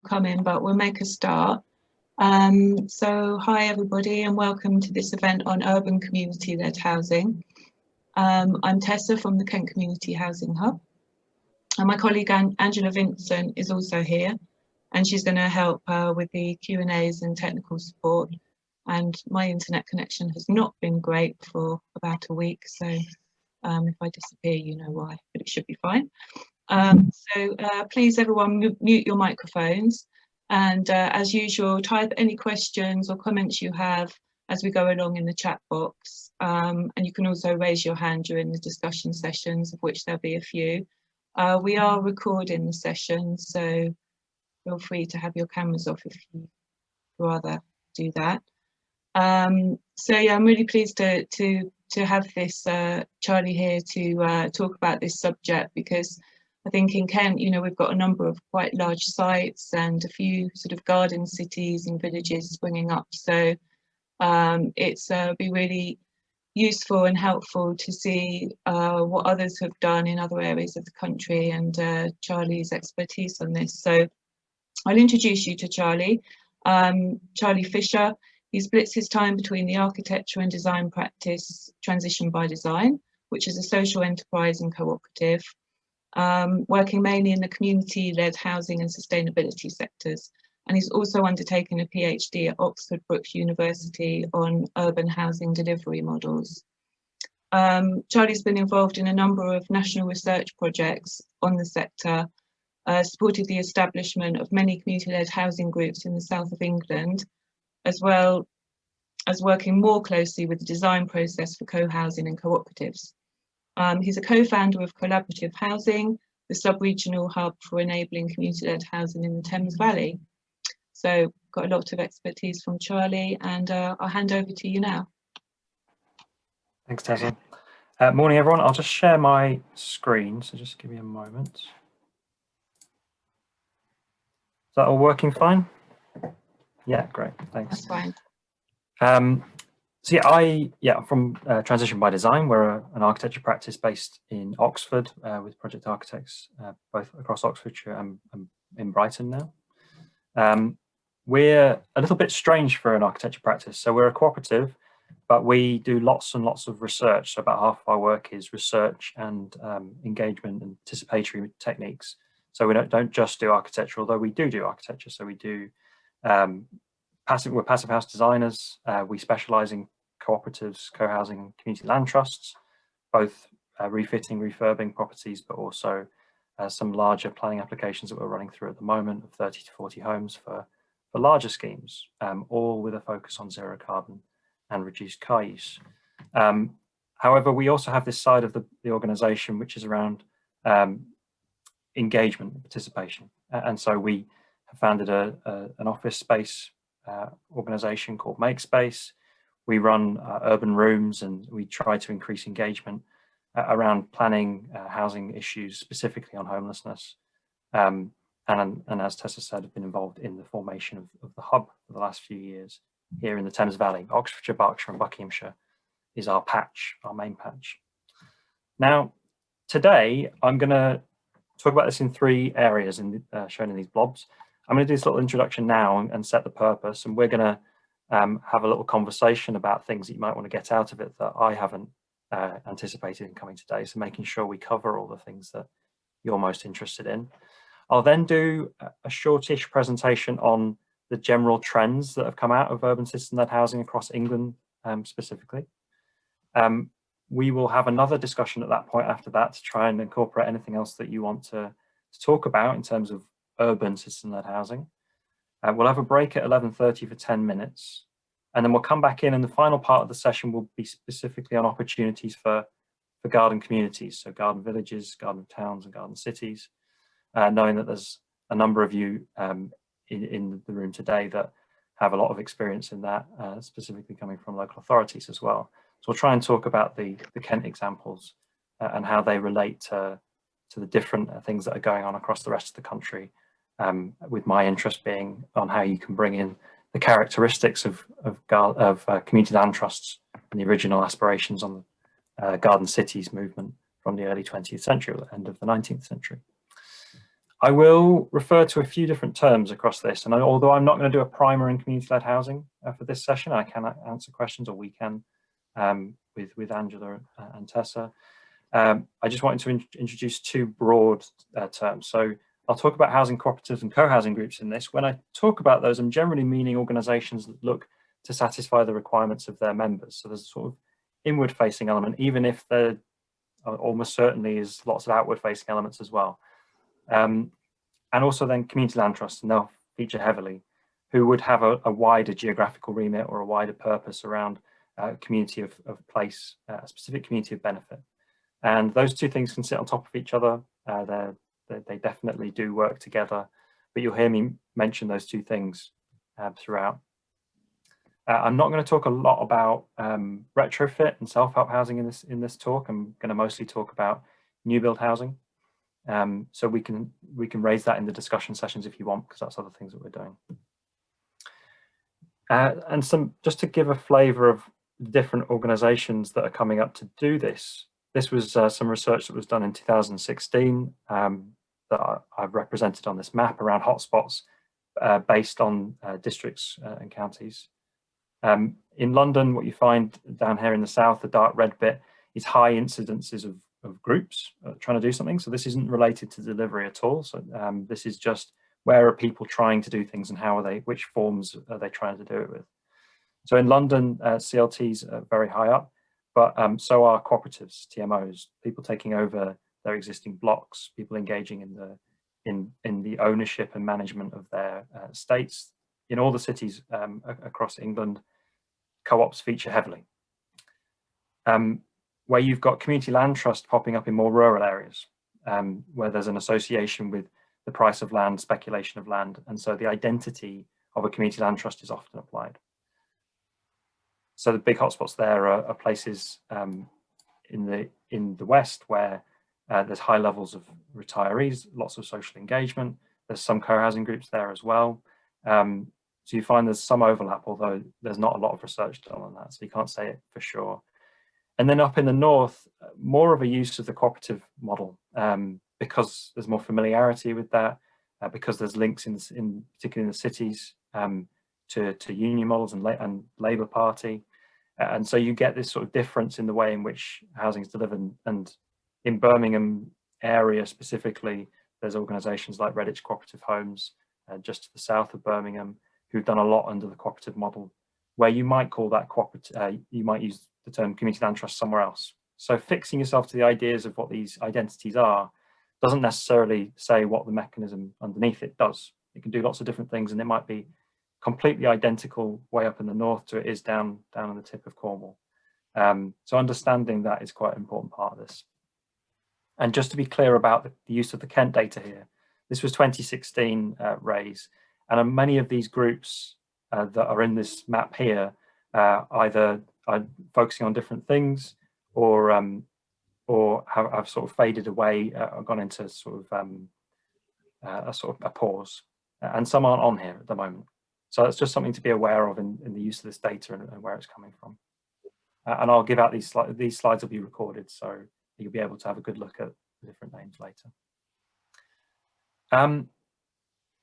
coming, but we'll make a start. So hi everybody and welcome to this event on urban community-led housing. I'm Tessa from the Kent Community Housing Hub, and my colleague Angela Vincent is also here, and she's going to help with the Q&As and technical support. And my internet connection has not been great for about a week, so if I disappear, you know why, but it should be fine. Please everyone mute your microphones, and as usual type any questions or comments you have as we go along in the chat box, and you can also raise your hand during the discussion sessions, of which there'll be a few. We are recording the session, so feel free to have your cameras off if you rather do that. So yeah, I'm really pleased to have this Charlie here to talk about this subject, because I think in Kent, you know, we've got a number of quite large sites and a few sort of garden cities and villages springing up. So it's be really useful and helpful to see what others have done in other areas of the country, and Charlie's expertise on this. So I'll introduce you to Charlie. Charlie Fisher. He splits his time between the architecture and design practice Transition by Design, which is a social enterprise and cooperative, working mainly in the community-led housing and sustainability sectors. And he's also undertaken a PhD at Oxford Brookes University on urban housing delivery models. Charlie's been involved in a number of national research projects on the sector, supported the establishment of many community-led housing groups in the south of England, as well as working more closely with the design process for co-housing and cooperatives. He's a co-founder of Collaborative Housing, the sub-regional hub for enabling community-led housing in the Thames Valley. So got a lot of expertise from Charlie, and I'll hand over to you now. Thanks, Tessa. Morning, everyone. I'll just share my screen, so just give me a moment. Is that all working fine? Yeah, great, thanks. That's fine. So yeah, I'm from Transition by Design. We're an architecture practice based in Oxford with project architects both across Oxfordshire and in Brighton now. We're a little bit strange for an architecture practice. So we're a cooperative, but we do lots and lots of research. So about half of our work is research and engagement and participatory techniques. So we don't just do architecture, although we do architecture. So we do we're passive house designers. We specialise in cooperatives, co-housing and community land trusts, both refitting, refurbing properties, but also some larger planning applications that we're running through at the moment of 30 to 40 homes for larger schemes, all with a focus on zero carbon and reduced car use. However, we also have this side of the organisation which is around engagement and participation. And so we have founded an office space organisation called Makespace. We run urban rooms, and we try to increase engagement around planning housing issues, specifically on homelessness. And as Tessa said, have been involved in the formation of the hub for the last few years here in the Thames Valley. Oxfordshire, Berkshire and Buckinghamshire is our patch, our main patch. Now, today I'm going to talk about this in three areas shown in these blobs. I'm going to do this little introduction now and set the purpose, and we're going to have a little conversation about things that you might want to get out of it that I haven't anticipated in coming today. So making sure we cover all the things that you're most interested in. I'll then do a shortish presentation on the general trends that have come out of urban citizen-led housing across England specifically. We will have another discussion at that point after that to try and incorporate anything else that you want to talk about in terms of urban citizen-led housing. We'll have a break at 11:30 for 10 minutes, and then we'll come back in, and the final part of the session will be specifically on opportunities for garden communities, so garden villages, garden towns and garden cities, knowing that there's a number of you in the room today that have a lot of experience in that, specifically coming from local authorities as well. So we'll try and talk about the Kent examples and how they relate to the different things that are going on across the rest of the country, with my interest being on how you can bring in the characteristics of community land trusts and the original aspirations on the garden cities movement from the early 20th century or the end of the 19th century. I will refer to a few different terms across this, and although I'm not going to do a primer in community-led housing for this session, I can answer questions, or we can, with Angela and Tessa. I just wanted to introduce two broad terms. So I'll talk about housing cooperatives and co-housing groups in this. When I talk about those, I'm generally meaning organisations that look to satisfy the requirements of their members. So there's a sort of inward-facing element, even if there almost certainly is lots of outward-facing elements as well. And also then community land trusts, and they'll feature heavily, who would have a wider geographical remit or a wider purpose around community of place, a specific community of benefit. And those two things can sit on top of each other. They definitely do work together, but you'll hear me mention those two things throughout. I'm not going to talk a lot about retrofit and self-help housing in this talk. I'm going to mostly talk about new build housing. So we can raise that in the discussion sessions if you want, because that's other things that we're doing. And just to give a flavour of different organisations that are coming up to do this. This was some research that was done in 2016 that I've represented on this map around hotspots based on districts and counties. In London, what you find down here in the south, the dark red bit, is high incidences of groups trying to do something. So this isn't related to delivery at all. So this is just where are people trying to do things and how are they, which forms are they trying to do it with. So in London, CLTs are very high up, but so are cooperatives, TMOs, people taking over their existing blocks, people engaging in the ownership and management of their estates. In all the cities across England, co-ops feature heavily. Where you've got community land trust popping up in more rural areas, where there's an association with the price of land, speculation of land, and so the identity of a community land trust is often applied. So the big hotspots there are places in the West where there's high levels of retirees, lots of social engagement. There's some co-housing groups there as well. So you find there's some overlap, although there's not a lot of research done on that, so you can't say it for sure. And then up in the north, more of a use of the cooperative model because there's more familiarity with that, because there's links particularly in the cities to union models and Labour Party. And so you get this sort of difference in the way in which housing is delivered. And in Birmingham area specifically, there's organisations like Redditch Cooperative Homes, just to the south of Birmingham, who've done a lot under the cooperative model, where you might call that cooperative, you might use the term community land trust somewhere else. So fixing yourself to the ideas of what these identities are doesn't necessarily say what the mechanism underneath it does. It can do lots of different things, and it might be completely identical way up in the north to it is down on the tip of Cornwall. So understanding that is quite an important part of this. And just to be clear about the use of the Kent data here, this was 2016 raise, and many of these groups that are in this map here either are focusing on different things or have sort of faded away or gone into sort of a pause, and some aren't on here at the moment. So it's just something to be aware of in the use of this data and where it's coming from. And I'll give out these slides will be recorded, so you'll be able to have a good look at the different names later.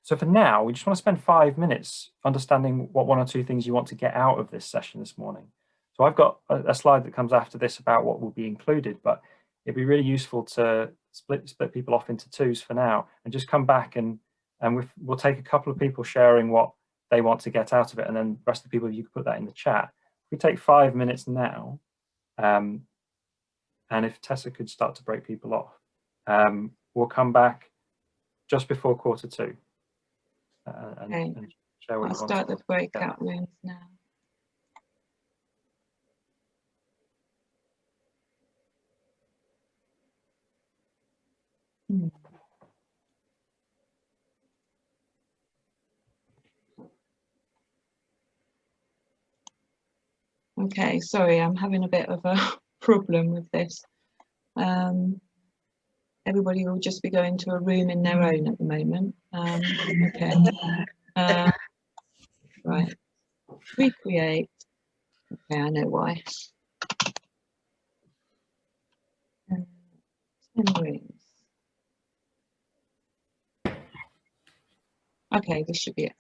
So for now, we just want to spend 5 minutes understanding what one or two things you want to get out of this session this morning. So I've got a slide that comes after this about what will be included, but it'd be really useful to split people off into twos for now and just come back and we'll take a couple of people sharing what they want to get out of it, and then the rest of the people, you can put that in the chat. We take 5 minutes now, and if Tessa could start to break people off, we'll come back just before 1:45. Okay. And share what I'll start the breakout rooms now. Okay, sorry, I'm having a bit of a problem with this. Everybody will just be going to a room in their own at the moment. Okay. Right. Recreate. Okay, I know why. 10 rooms. Okay, this should be it.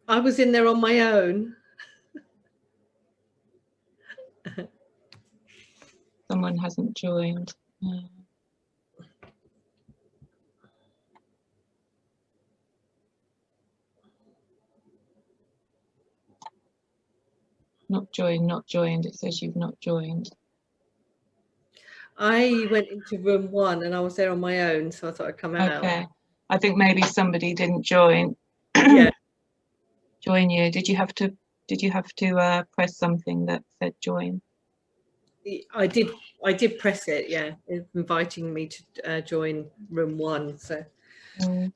I was in there on my own. Someone hasn't joined. Not joined, not joined. It says you've not joined. I went into room 1 and I was there on my own, so I thought I'd come out. Okay. I think maybe somebody didn't join. Yeah. Join you. Did you have to press something that said join? I did press it, yeah. It's inviting me to join room 1. So oh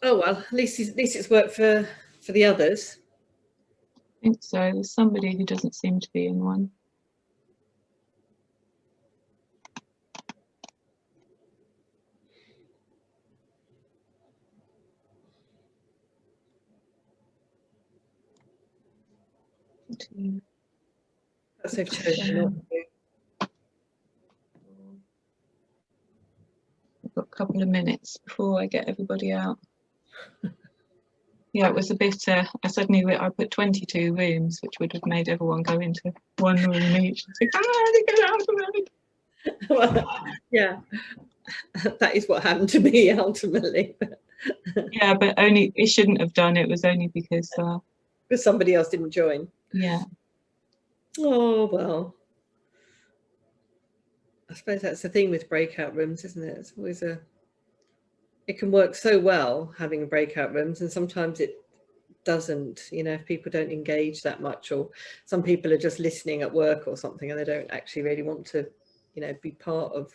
well, at least it's worked for the others. I think so. There's somebody who doesn't seem to be in one. That's they've chosen not to. I've got a couple of minutes before I get everybody out. Yeah, it was a bit, I put 22 rooms, which would have made everyone go into one room each. It's like, get out of Well, yeah, that is what happened to me ultimately. Yeah, but only, it shouldn't have done. It was only because somebody else didn't join. Yeah. Oh, well. I suppose that's the thing with breakout rooms, isn't it? It's always it can work so well having breakout rooms, and sometimes it doesn't, you know, if people don't engage that much, or some people are just listening at work or something and they don't actually really want to, you know, be part of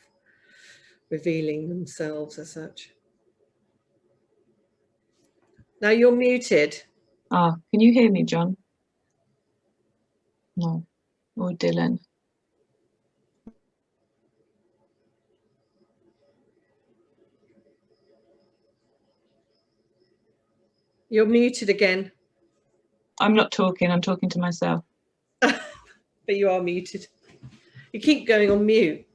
revealing themselves as such. Now you're muted. Ah, can you hear me, John? No. Or Dylan? You're muted again. I'm not talking, I'm talking to myself. But you are muted. You keep going on mute.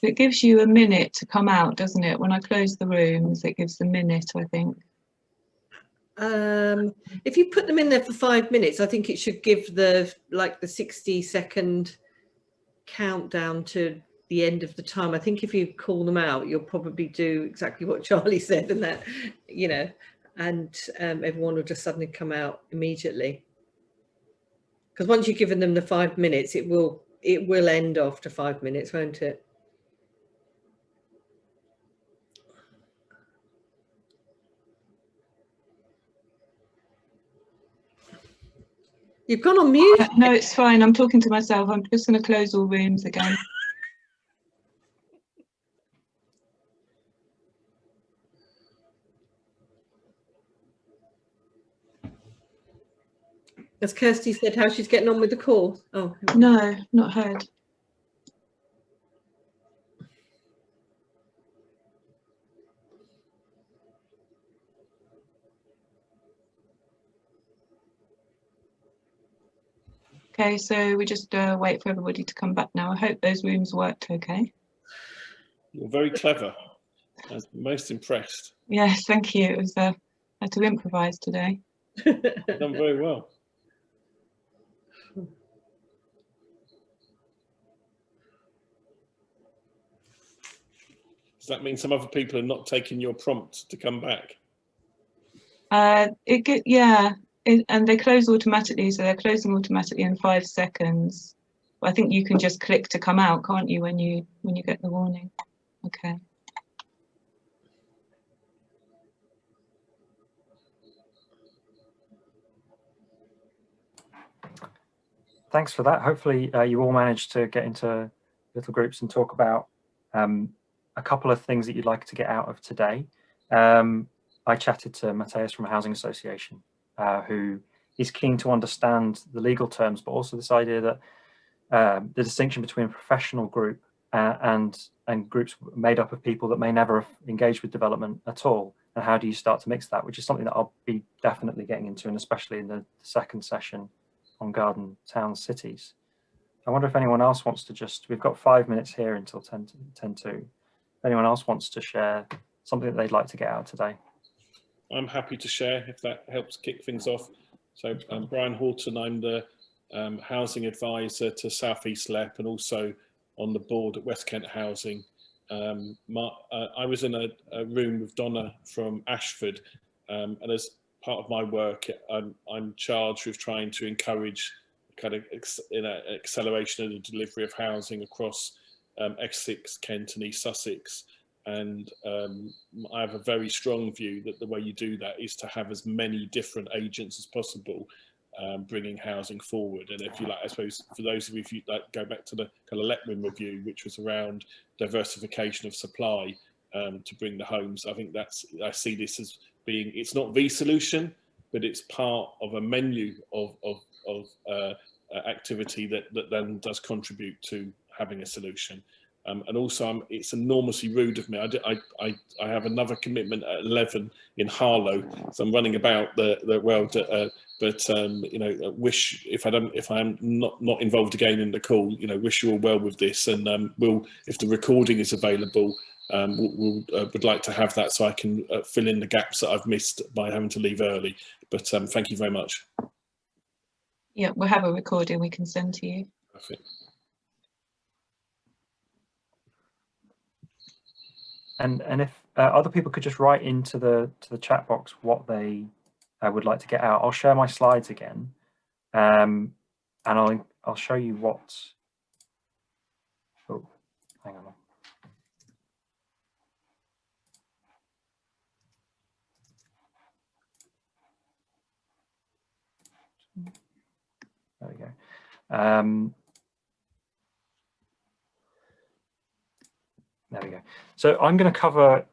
It gives you a minute to come out, doesn't it? When I close the rooms, it gives a minute, I think. If you put them in there for 5 minutes, I think it should give the 60-second countdown to the end of the time. I think if you call them out, you'll probably do exactly what Charlie said, and that, you know, and everyone will just suddenly come out immediately. Because once you've given them the 5 minutes, it will end after 5 minutes, won't it? You've gone on mute. No, it's fine. I'm talking to myself. I'm just going to close all rooms again. As Kirsty said, how she's getting on with the call. Oh, no, not heard. Okay, so we just wait for everybody to come back now. I hope those rooms worked okay. You're very clever. I was most impressed. Yes, thank you. It was I had to improvise today. You've done very well. Does that mean some other people are not taking your prompt to come back? Yeah, And they close automatically, so they're closing automatically in 5 seconds. I think you can just click to come out, can't you, when you get the warning? Okay. Thanks for that. Hopefully you all managed to get into little groups and talk about a couple of things that you'd like to get out of today. I chatted to Matthias from a housing association who is keen to understand the legal terms, but also this idea that the distinction between a professional group and groups made up of people that may never have engaged with development at all, and how do you start to mix that, which is something that I'll be definitely getting into, and especially in the second session on garden towns cities. I wonder if anyone else wants to we've got 5 minutes here until 10 to. If anyone else wants to share something that they'd like to get out today. I'm happy to share if that helps kick things off. So Brian Horton, I'm the housing advisor to South East LEP and also on the board at West Kent Housing. I was in a room with Donna from Ashford, and as part of my work, I'm charged with trying to encourage kind of acceleration of the delivery of housing across Essex, Kent and East Sussex. And I have a very strong view that the way you do that is to have as many different agents as possible bringing housing forward. And if you like, I suppose for those of you, if you like, go back to the kind of Letwin review, which was around diversification of supply to bring the homes, I think I see this as being, it's not the solution, but it's part of a menu of activity that then does contribute to having a solution. And also, it's enormously rude of me. I have another commitment at 11 in Harlow, so I'm running about the world. But you know, wish if I'm not involved again in the call, you know, wish you all well with this. And we'll, if the recording is available, would like to have that so I can fill in the gaps that I've missed by having to leave early. But thank you very much. Yeah, we'll have a recording we can send to you. Perfect. And if other people could just write into the chat box what they would like to get out, I'll share my slides again, and I'll show you what. Oh, hang on. There we go. There we go. So I'm going to cover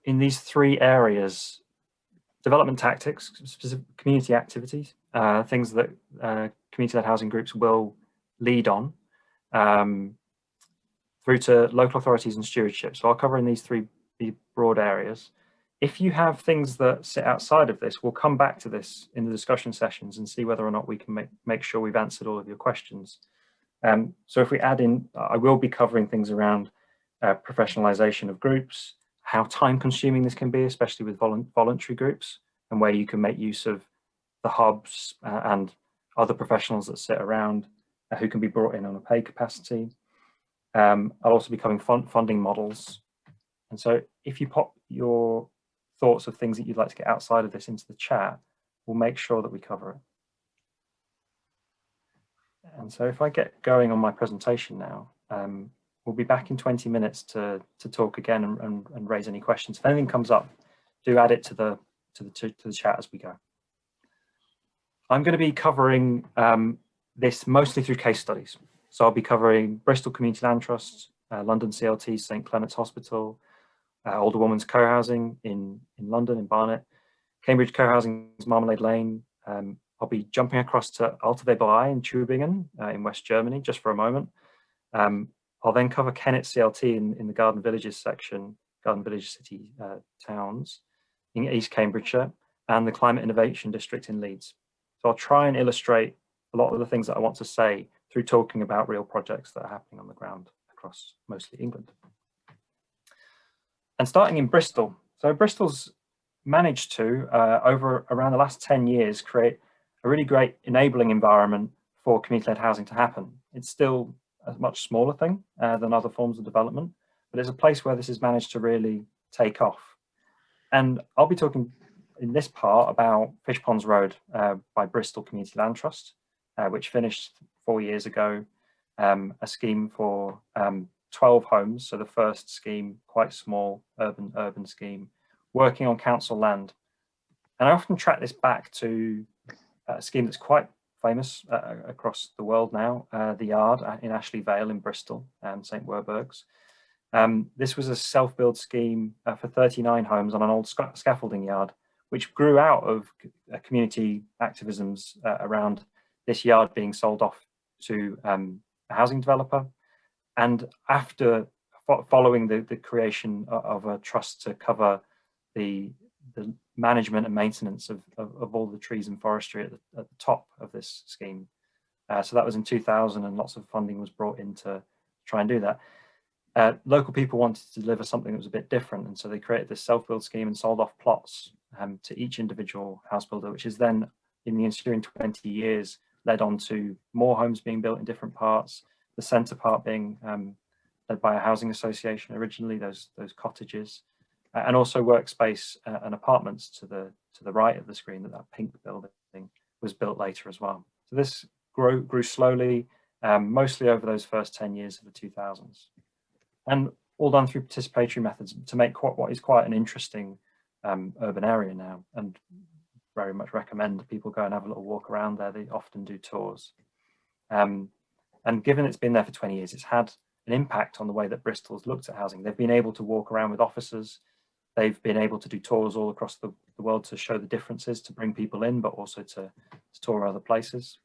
in these 3 areas: development tactics, specific community activities, things that community-led housing groups will lead on, through to local authorities and stewardship. So I'll cover in these 3 broad areas. If you have things that sit outside of this, we'll come back to this in the discussion sessions and see whether or not we can make sure we've answered all of your questions. So if we add in, I will be covering things around professionalization of groups, how time consuming this can be, especially with voluntary groups, and where you can make use of the hubs and other professionals that sit around who can be brought in on a paid capacity. I'll also be covering funding models. And so if you pop your thoughts of things that you'd like to get outside of this into the chat, we'll make sure that we cover it. And so if I get going on my presentation now, we'll be back in 20 minutes to talk again and raise any questions. If anything comes up, do add it to the chat as we go. I'm going to be covering this mostly through case studies. So I'll be covering Bristol Community Land Trust, London CLT, St Clements Hospital, Older Women's Co-housing in London, in Barnet, Cambridge Co-housing's Marmalade Lane. I'll be jumping across to Alte Weberei in Tübingen in West Germany just for a moment. I'll then cover Kennet CLT in the Garden Villages section, Garden Village City Towns in East Cambridgeshire, and the Climate Innovation District in Leeds. So I'll try and illustrate a lot of the things that I want to say through talking about real projects that are happening on the ground across mostly England. And starting in Bristol. So Bristol's managed to, over around the last 10 years, create a really great enabling environment for community-led housing to happen. It's still a much smaller thing than other forms of development, but it's a place where this has managed to really take off. And I'll be talking in this part about Fish Ponds Road by Bristol Community Land Trust, which finished 4 years ago, a scheme for 12 homes. So the first scheme, quite small, urban scheme, working on council land. And I often track this back to a scheme that's quite famous across the world now, the Yard in Ashley Vale in Bristol and St Werburgh's. This was a self-build scheme for 39 homes on an old scaffolding yard, which grew out of community activisms around this yard being sold off to a housing developer. And after following the creation of a trust to cover the management and maintenance of all the trees and forestry at the top of this scheme. So that was in 2000, and lots of funding was brought in to try and do that. Local people wanted to deliver something that was a bit different, and so they created this self-build scheme and sold off plots to each individual house builder, which is then, in the ensuing 20 years, led on to more homes being built in different parts, the centre part being led by a housing association originally, those cottages, and also workspace and apartments to the right of the screen. That pink building was built later as well. So this grew slowly, mostly over those first 10 years of the 2000s, and all done through participatory methods to make what is quite an interesting urban area now, and very much recommend people go and have a little walk around there. They often do tours. And given it's been there for 20 years, it's had an impact on the way that Bristol's looked at housing. They've been able to walk around with officers. They've been able to do tours all across the world to show the differences, to bring people in, but also to tour other places.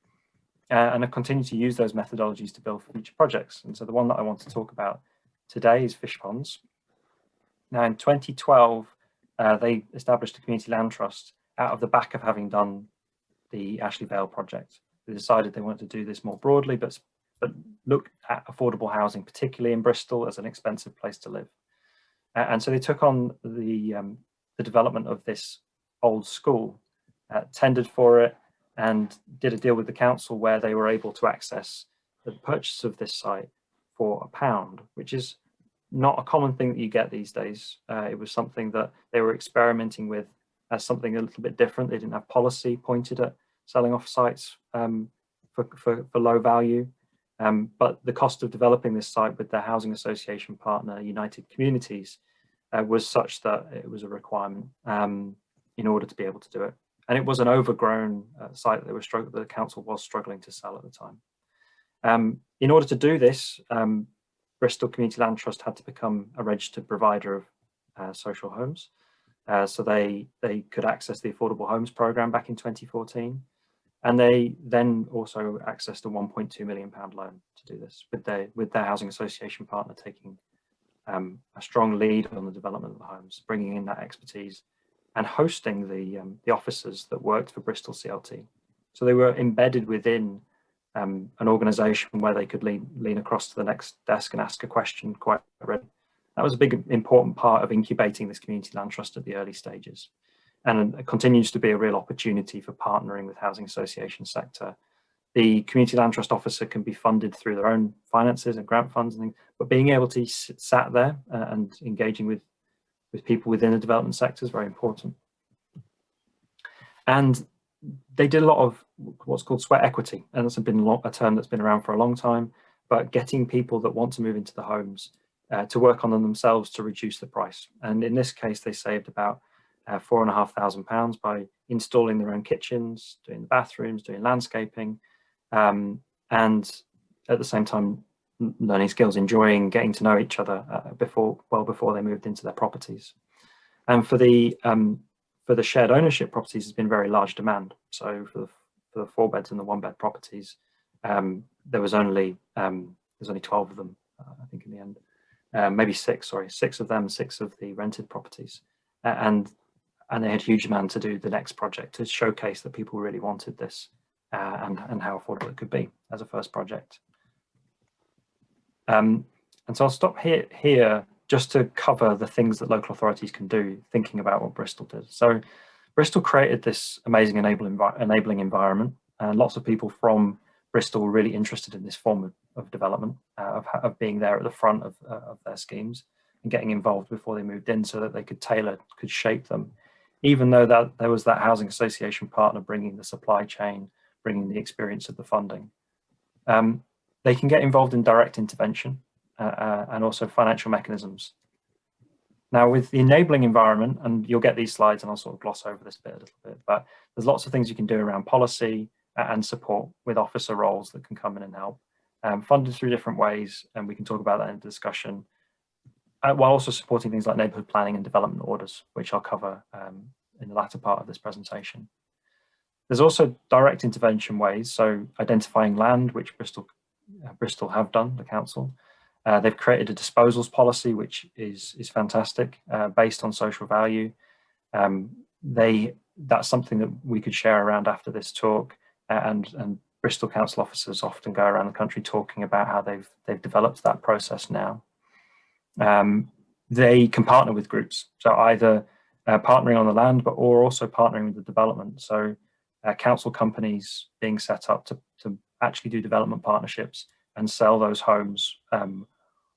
And have continued to use those methodologies to build future projects. And so the one that I want to talk about today is Fish Ponds. Now in 2012, they established a community land trust out of the back of having done the Ashley Vale project. They decided they wanted to do this more broadly, but look at affordable housing, particularly in Bristol, as an expensive place to live. And so they took on the development of this old school, tendered for it, and did a deal with the council where they were able to access the purchase of this site for £1, which is not a common thing that you get these days. It was something that they were experimenting with as something a little bit different. They didn't have policy pointed at selling off sites for low value. But the cost of developing this site with their housing association partner, United Communities, was such that it was a requirement in order to be able to do it. And it was an overgrown site that the council was struggling to sell at the time. In order to do this, Bristol Community Land Trust had to become a registered provider of social homes. So they could access the Affordable Homes Programme back in 2014. And they then also accessed a £1.2 million loan to do this, with their housing association partner taking a strong lead on the development of the homes, bringing in that expertise and hosting the officers that worked for Bristol CLT. So they were embedded within an organisation where they could lean across to the next desk and ask a question quite readily. That was a big, important part of incubating this community land trust at the early stages. And it continues to be a real opportunity for partnering with housing association sector. The community land trust officer can be funded through their own finances and grant funds and things, but being able to sat there and engaging with people within the development sector is very important. And they did a lot of what's called sweat equity, and that's been a term that's been around for a long time, but getting people that want to move into the homes to work on them themselves to reduce the price. And in this case, they saved about £4,500 by installing their own kitchens, doing the bathrooms, doing landscaping, and at the same time learning skills, enjoying getting to know each other well before they moved into their properties. And for the shared ownership properties, there's been very large demand. So for the 4 beds and the 1 bed properties, there was only 12 of them, I think in the end, maybe 6 of them, 6 of the rented properties, and they had huge demand to do the next project to showcase that people really wanted this and how affordable it could be as a first project. And so I'll stop here just to cover the things that local authorities can do, thinking about what Bristol did. So Bristol created this amazing enabling environment, and lots of people from Bristol were really interested in this form of development, of being there at the front of their schemes and getting involved before they moved in, so that they could shape them even though that there was that housing association partner bringing the supply chain, bringing the experience of the funding. They can get involved in direct intervention and also financial mechanisms. Now, with the enabling environment, and you'll get these slides and I'll sort of gloss over this bit a little bit, but there's lots of things you can do around policy and support with officer roles that can come in and help, funded through different ways, and we can talk about that in the discussion, while also supporting things like neighbourhood planning and development orders, which I'll cover in the latter part of this presentation. There's also direct intervention ways, so identifying land, which Bristol have done, the council. They've created a disposals policy, which is fantastic, based on social value. That's something that we could share around after this talk, and Bristol council officers often go around the country talking about how they've developed that process now. They can partner with groups, so either partnering on the land, or also partnering with the development. So council companies being set up to actually do development partnerships and sell those homes,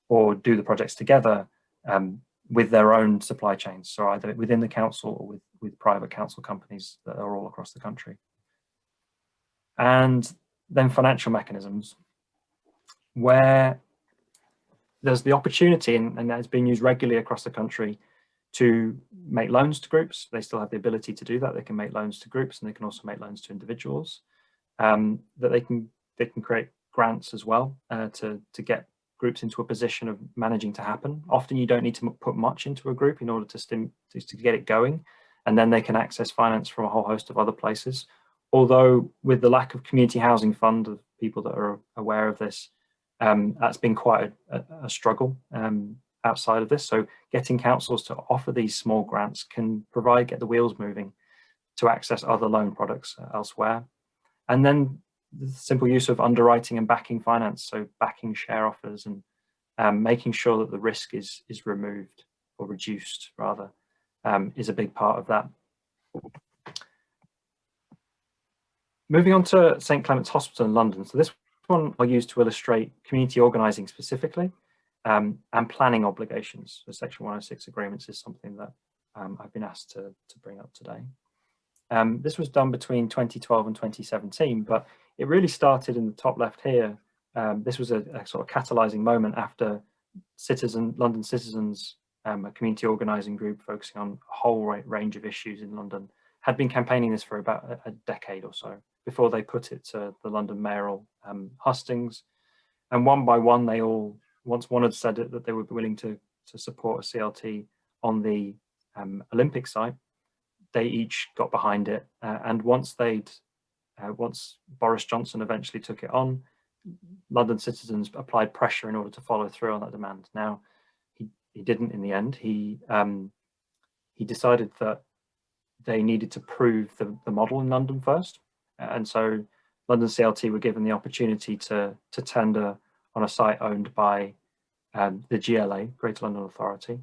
or do the projects together with their own supply chains, so either within the council or with private council companies that are all across the country. And then financial mechanisms, where there's the opportunity, and that's being used regularly across the country, to make loans to groups. They still have the ability to do that. They can make loans to groups, and they can also make loans to individuals. That they can create grants as well to get groups into a position of managing to happen. Often you don't need to put much into a group in order to get it going, and then they can access finance from a whole host of other places. Although with the lack of community housing fund, of people that are aware of this, that's been quite a struggle outside of this. So getting councils to offer these small grants can get the wheels moving to access other loan products elsewhere. And then the simple use of underwriting and backing finance, so backing share offers and making sure that the risk is removed, or reduced rather, is a big part of that. Moving on to St Clements Hospital in London. So this one I'll use to illustrate community organising specifically, and planning obligations. So Section 106 agreements is something that I've been asked to bring up today. This was done between 2012 and 2017, but it really started in the top left here. This was a sort of catalysing moment after London Citizens, a community organising group focusing on a whole range of issues in London, had been campaigning this for about a decade or so before they put it to the London mayoral hustings. And one by one, they all, once one had said it, that they were willing to support a CLT on the Olympic site, they each got behind it. And once Boris Johnson eventually took it on, London Citizens applied pressure in order to follow through on that demand. Now, he didn't in the end. He decided that they needed to prove the model in London first. And so London CLT were given the opportunity to tender on a site owned by the GLA, Greater London Authority,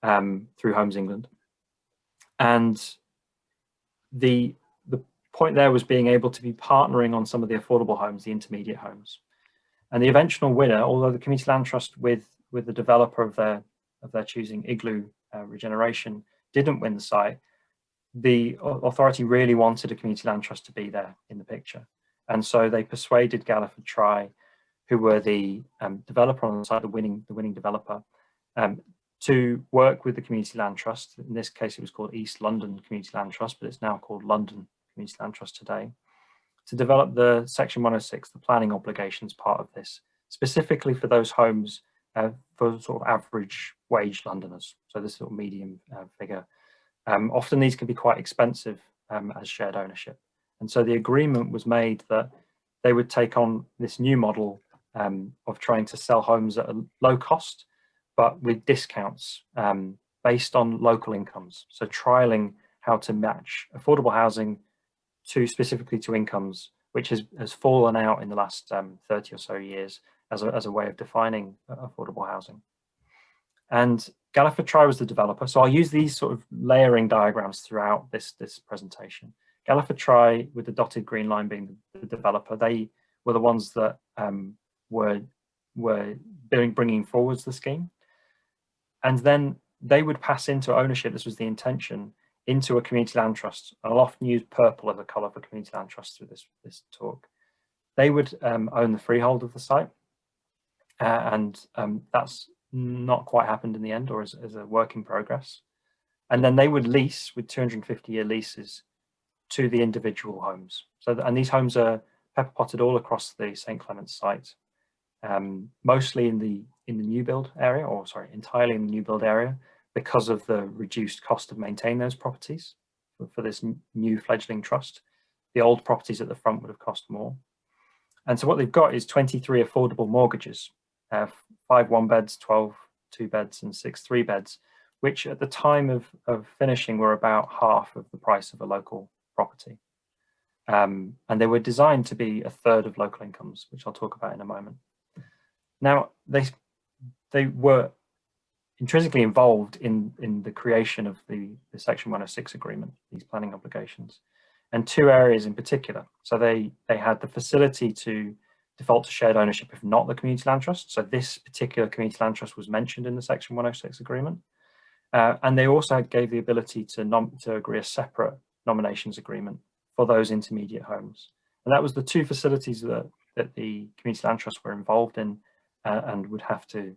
through Homes England. And the point there was being able to be partnering on some of the affordable homes, the intermediate homes. And the eventual winner, although the Community Land Trust with the developer of their choosing, Igloo Regeneration, didn't win the site, the authority really wanted a Community Land Trust to be there in the picture. And so they persuaded Galliford Try, who were the developer on the site, the winning developer, to work with the Community Land Trust. In this case, it was called East London Community Land Trust, but it's now called London Community Land Trust today, to develop the Section 106, the planning obligations part of this, specifically for those homes for sort of average wage Londoners, so this sort of medium figure. Often these can be quite expensive as shared ownership. And so the agreement was made that they would take on this new model of trying to sell homes at a low cost, but with discounts based on local incomes. So trialing how to match affordable housing specifically to incomes, which has fallen out in the last 30 or so years as a way of defining affordable housing. And Galliford Try was the developer. So I'll use these sort of layering diagrams throughout this presentation. Galliford Try, with the dotted green line being the developer, they were the ones that were bringing forwards the scheme. And then they would pass into ownership, this was the intention, into a community land trust. I'll often use purple as a colour for community land trust through this talk. They would own the freehold of the site, and that's not quite happened in the end, or is a work in progress. And then they would lease with 250-year leases to the individual homes. So, and these homes are pepper potted all across the St Clements site, mostly in the new build area, or sorry, entirely in the new build area, because of the reduced cost of maintaining those properties for this new fledgling trust. The old properties at the front would have cost more. And so what they've got is 23 affordable mortgages, 5 one-beds, 12 two-beds, and 6 three-beds, which at the time of finishing were about half of the price of a local property. And they were designed to be a third of local incomes, which I'll talk about in a moment. Now, they were intrinsically involved in the creation of the Section 106 agreement, these planning obligations, and 2 areas in particular. So they had the facility to default to shared ownership if not the community land trust. So this particular community land trust was mentioned in the Section 106 agreement. And they also gave the ability to agree a separate nominations agreement for those intermediate homes. And that was the 2 facilities that the community land trusts were involved in and would have to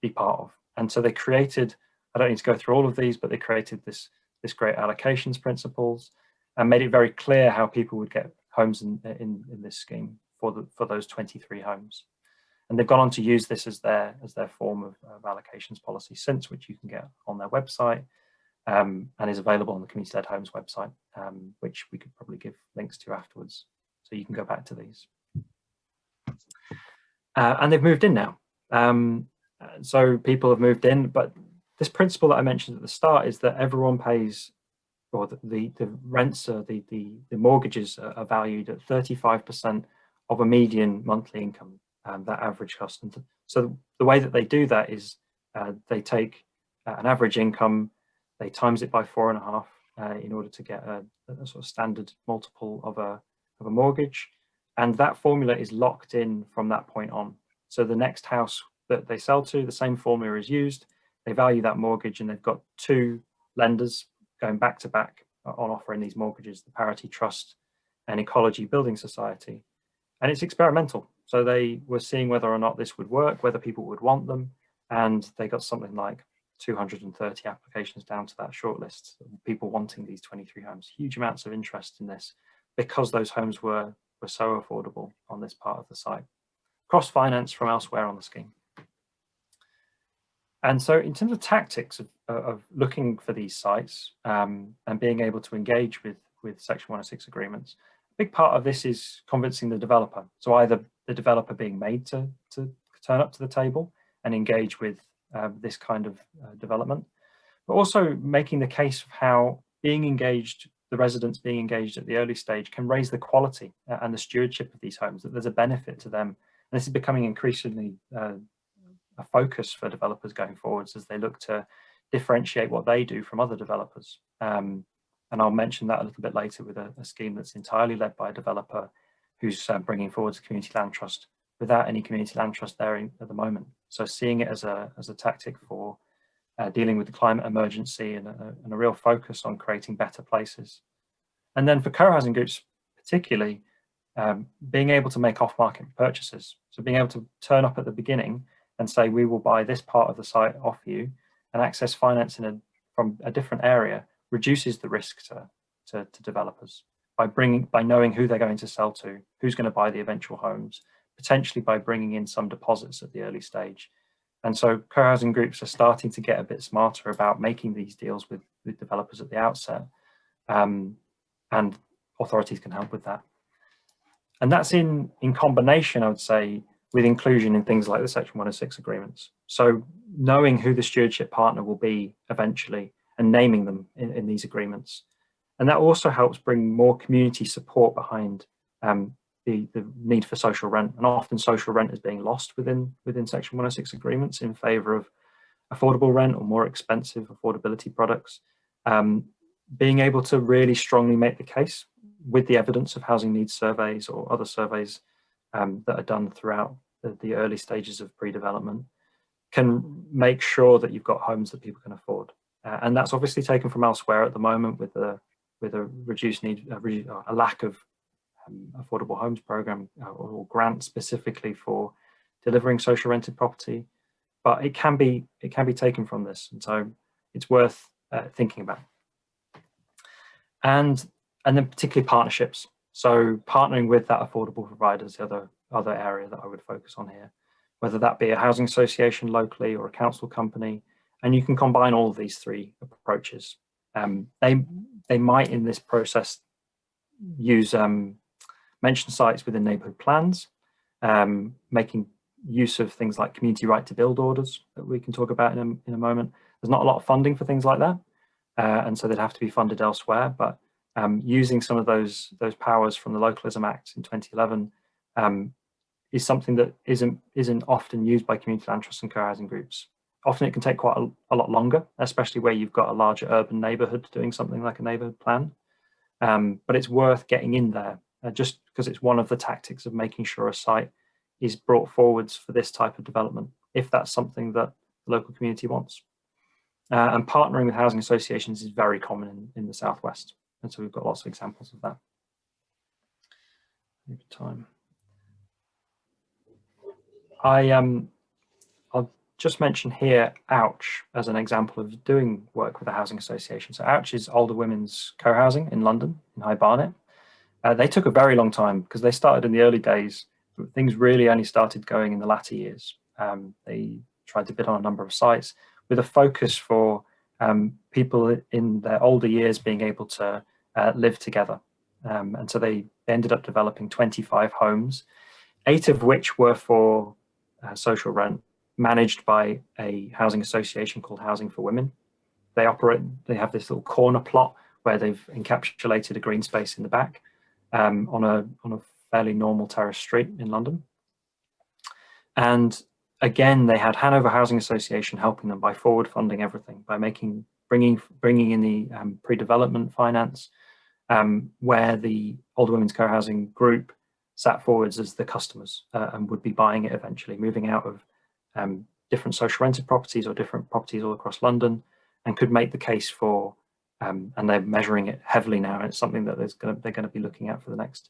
be part of. And so they created, I don't need to go through all of these, but they created this great allocations principles and made it very clear how people would get homes in this scheme for those 23 homes. And they've gone on to use this as their form of allocations policy since, which you can get on their website and is available on the Community-Led Homes website, which we could probably give links to afterwards. So you can go back to these. And they've moved in now. So people have moved in, but this principle that I mentioned at the start is that everyone pays, or the rents, the mortgages are valued at 35% of a median monthly income, that average cost. And so the way that they do that is they take an average income, they times it by 4.5 in order to get a sort of standard multiple of a mortgage. And that formula is locked in from that point on. So the next house that they sell to, the same formula is used. They value that mortgage, and they've got 2 lenders going back to back on offering these mortgages, the Parity Trust and Ecology Building Society. And it's experimental. So they were seeing whether or not this would work, whether people would want them. And they got something like 230 applications down to that shortlist, people wanting these 23 homes. Huge amounts of interest in this because those homes were so affordable on this part of the site. Cross-finance from elsewhere on the scheme. And so in terms of tactics of looking for these sites and being able to engage with Section 106 agreements, a big part of this is convincing the developer. So either the developer being made to turn up to the table and engage with this kind of development, but also making the case of how being engaged, the residents being engaged at the early stage can raise the quality and the stewardship of these homes, that there's a benefit to them. And this is becoming increasingly a focus for developers going forwards as they look to differentiate what they do from other developers. And I'll mention that a little bit later with a scheme that's entirely led by a developer who's bringing forward a community land trust without any community land trust there at the moment. So seeing it as a tactic for dealing with the climate emergency and a real focus on creating better places. And then for co-housing groups particularly, being able to make off-market purchases. So being able to turn up at the beginning and say, we will buy this part of the site off you, and access financing from a different area reduces the risk to developers by knowing who they're going to sell to, who's going to buy the eventual homes, potentially by bringing in some deposits at the early stage. And so co-housing groups are starting to get a bit smarter about making these deals with developers at the outset, and authorities can help with that. And that's in combination, I would say, with inclusion in things like the Section 106 agreements. So knowing who the stewardship partner will be eventually and naming them in these agreements. And that also helps bring more community support behind the need for social rent. And often social rent is being lost within Section 106 agreements in favour of affordable rent or more expensive affordability products. Being able to really strongly make the case with the evidence of housing needs surveys or other surveys that are done throughout the early stages of pre-development can make sure that you've got homes that people can afford. and that's obviously taken from elsewhere at the moment with a reduced need, a lack of affordable homes program or grant specifically for delivering social rented property, but it can be taken from this, and so it's worth thinking about. And then particularly partnerships. So partnering with that affordable provider is the other area that I would focus on here, whether that be a housing association locally or a council company, and you can combine all of these three approaches. They might in this process use mention sites within neighbourhood plans, making use of things like community right to build orders that we can talk about in a moment. There's not a lot of funding for things like that, and so they'd have to be funded elsewhere, but using some of those powers from the Localism Act in 2011 is something that isn't often used by community land trusts and co-housing groups. Often it can take quite a lot longer, especially where you've got a larger urban neighbourhood doing something like a neighbourhood plan. But it's worth getting in there just because it's one of the tactics of making sure a site is brought forwards for this type of development, if that's something that the local community wants. And partnering with housing associations is very common in the Southwest. And so we've got lots of examples of that. Over time. I'll just mention here Ouch as an example of doing work with a housing association. So Ouch is older women's co-housing in London, in High Barnet. They took a very long time because they started in the early days, but things really only started going in the latter years. They tried to bid on a number of sites with a focus for people in their older years being able to live together. And so they ended up developing 25 homes, 8 of which were for social rent, managed by a housing association called Housing for Women. They have this little corner plot where they've encapsulated a green space in the back on a fairly normal terrace street in London. And again, they had Hanover Housing Association helping them by forward funding everything, by bringing in the pre-development finance, where the older women's co-housing group sat forwards as the customers and would be buying it eventually, moving out of different social rented properties or different properties all across London, and could make the case for, and they're measuring it heavily now, and it's something that they're going to be looking at for the next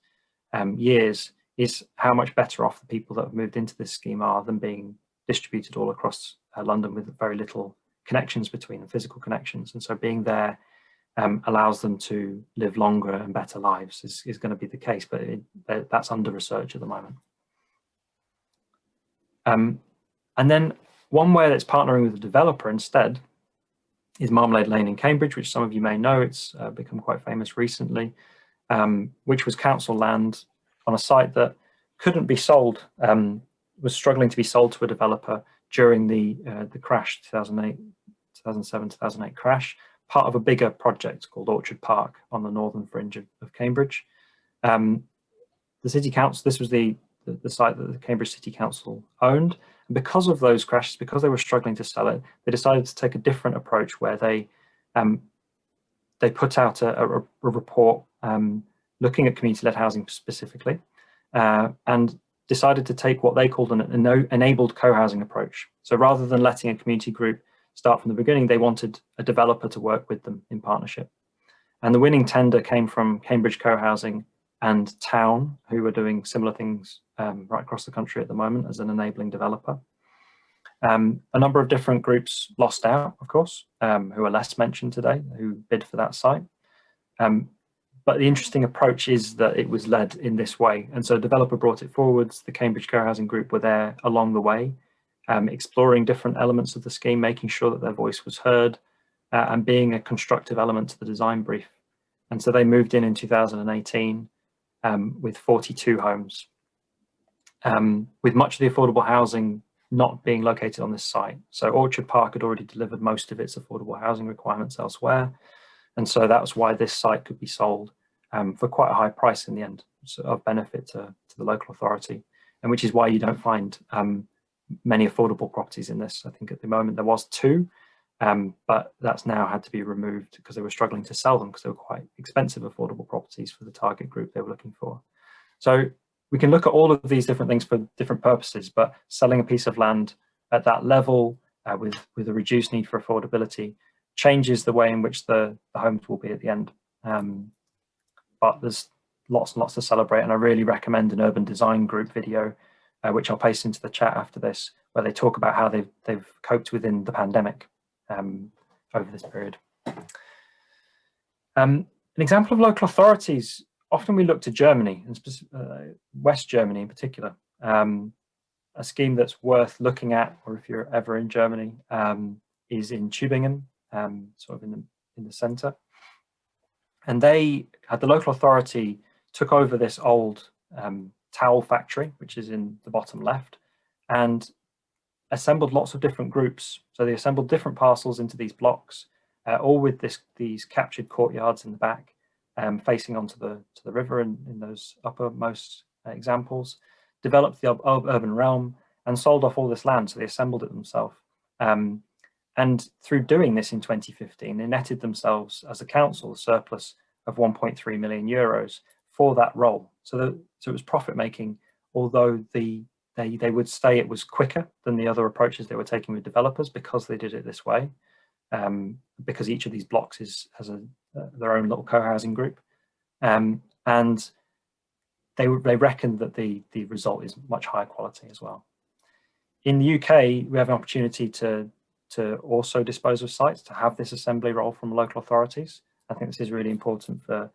years, is how much better off the people that have moved into this scheme are than being distributed all across London with very little connections between them, physical connections. And so being there allows them to live longer and better lives is going to be the case, but that's under research at the moment. And then one way that's partnering with a developer instead is Marmalade Lane in Cambridge, which some of you may know. It's become quite famous recently, which was council land on a site that couldn't be sold, was struggling to be sold to a developer during the crash, 2007, 2008 crash, part of a bigger project called Orchard Park on the northern fringe of Cambridge. The City Council, this was the site that the Cambridge City Council owned. And because of those crashes, because they were struggling to sell it, they decided to take a different approach where they put out a report looking at community-led housing specifically, and decided to take what they called an enabled co-housing approach. So rather than letting a community group start from the beginning, they wanted a developer to work with them in partnership. And the winning tender came from Cambridge Co-housing and Town, who are doing similar things right across the country at the moment as an enabling developer. A number of different groups lost out, of course, who are less mentioned today, who bid for that site. But the interesting approach is that it was led in this way. And so the developer brought it forwards. The Cambridge Co-housing group were there along the way, exploring different elements of the scheme, making sure that their voice was heard, and being a constructive element to the design brief. And so they moved in 2018 with 42 homes, with much of the affordable housing not being located on this site. So Orchard Park had already delivered most of its affordable housing requirements elsewhere. And so that's why this site could be sold for quite a high price in the end, so of benefit to the local authority, and which is why you don't find many affordable properties in this. I think at the moment there was 2, but that's now had to be removed because they were struggling to sell them because they were quite expensive affordable properties for the target group they were looking for. So we can look at all of these different things for different purposes, but selling a piece of land at that level with a reduced need for affordability changes the way in which the homes will be at the end. But there's lots and lots to celebrate, and I really recommend an urban design group video, which I'll paste into the chat after this, where they talk about how they've coped within the pandemic over this period. An example of local authorities, often we look to Germany, and West Germany in particular. A scheme that's worth looking at, or if you're ever in Germany, is in Tübingen, sort of in the centre. And the local authority took over this old towel factory, which is in the bottom left, and assembled lots of different groups. So they assembled different parcels into these blocks, all with these captured courtyards in the back, facing onto the river in those uppermost examples, developed the urban realm and sold off all this land. So they assembled it themselves. And through doing this in 2015, they netted themselves as a council a surplus of 1.3 million euros for that role. So it was profit making, although they would say it was quicker than the other approaches they were taking with developers, because they did it this way, because each of these blocks has their own little co-housing group. And they reckoned that the result is much higher quality as well. In the UK, we have an opportunity to also dispose of sites, to have this assembly role from local authorities. I think this is really important for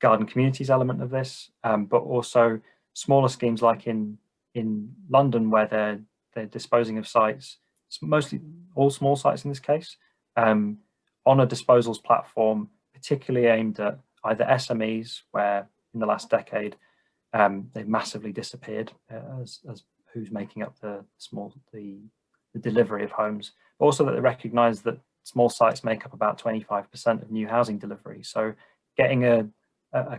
garden communities element of this, but also smaller schemes like in London, where they're disposing of sites, mostly all small sites in this case, on a disposals platform, particularly aimed at either SMEs, where in the last decade they've massively disappeared as who's making up the delivery of homes, but also that they recognise that small sites make up about 25% of new housing delivery. So getting a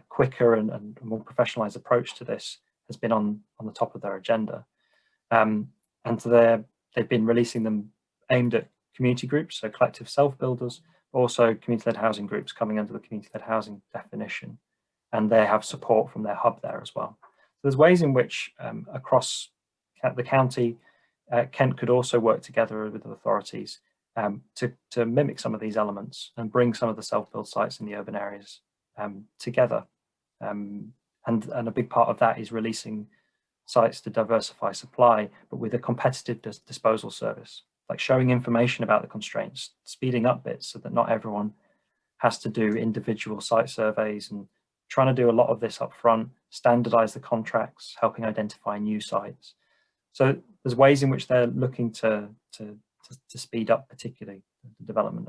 quicker and more professionalised approach to this has been on the top of their agenda. And so they've been releasing them aimed at community groups, so collective self-builders, also community-led housing groups coming under the community-led housing definition. And they have support from their hub there as well. So there's ways in which across the county, Kent could also work together with the authorities to mimic some of these elements and bring some of the self-build sites in the urban areas together. And a big part of that is releasing sites to diversify supply, but with a competitive disposal service, like showing information about the constraints, speeding up bits so that not everyone has to do individual site surveys, and trying to do a lot of this up front, standardize the contracts, helping identify new sites. So there's ways in which they're looking to speed up, particularly the development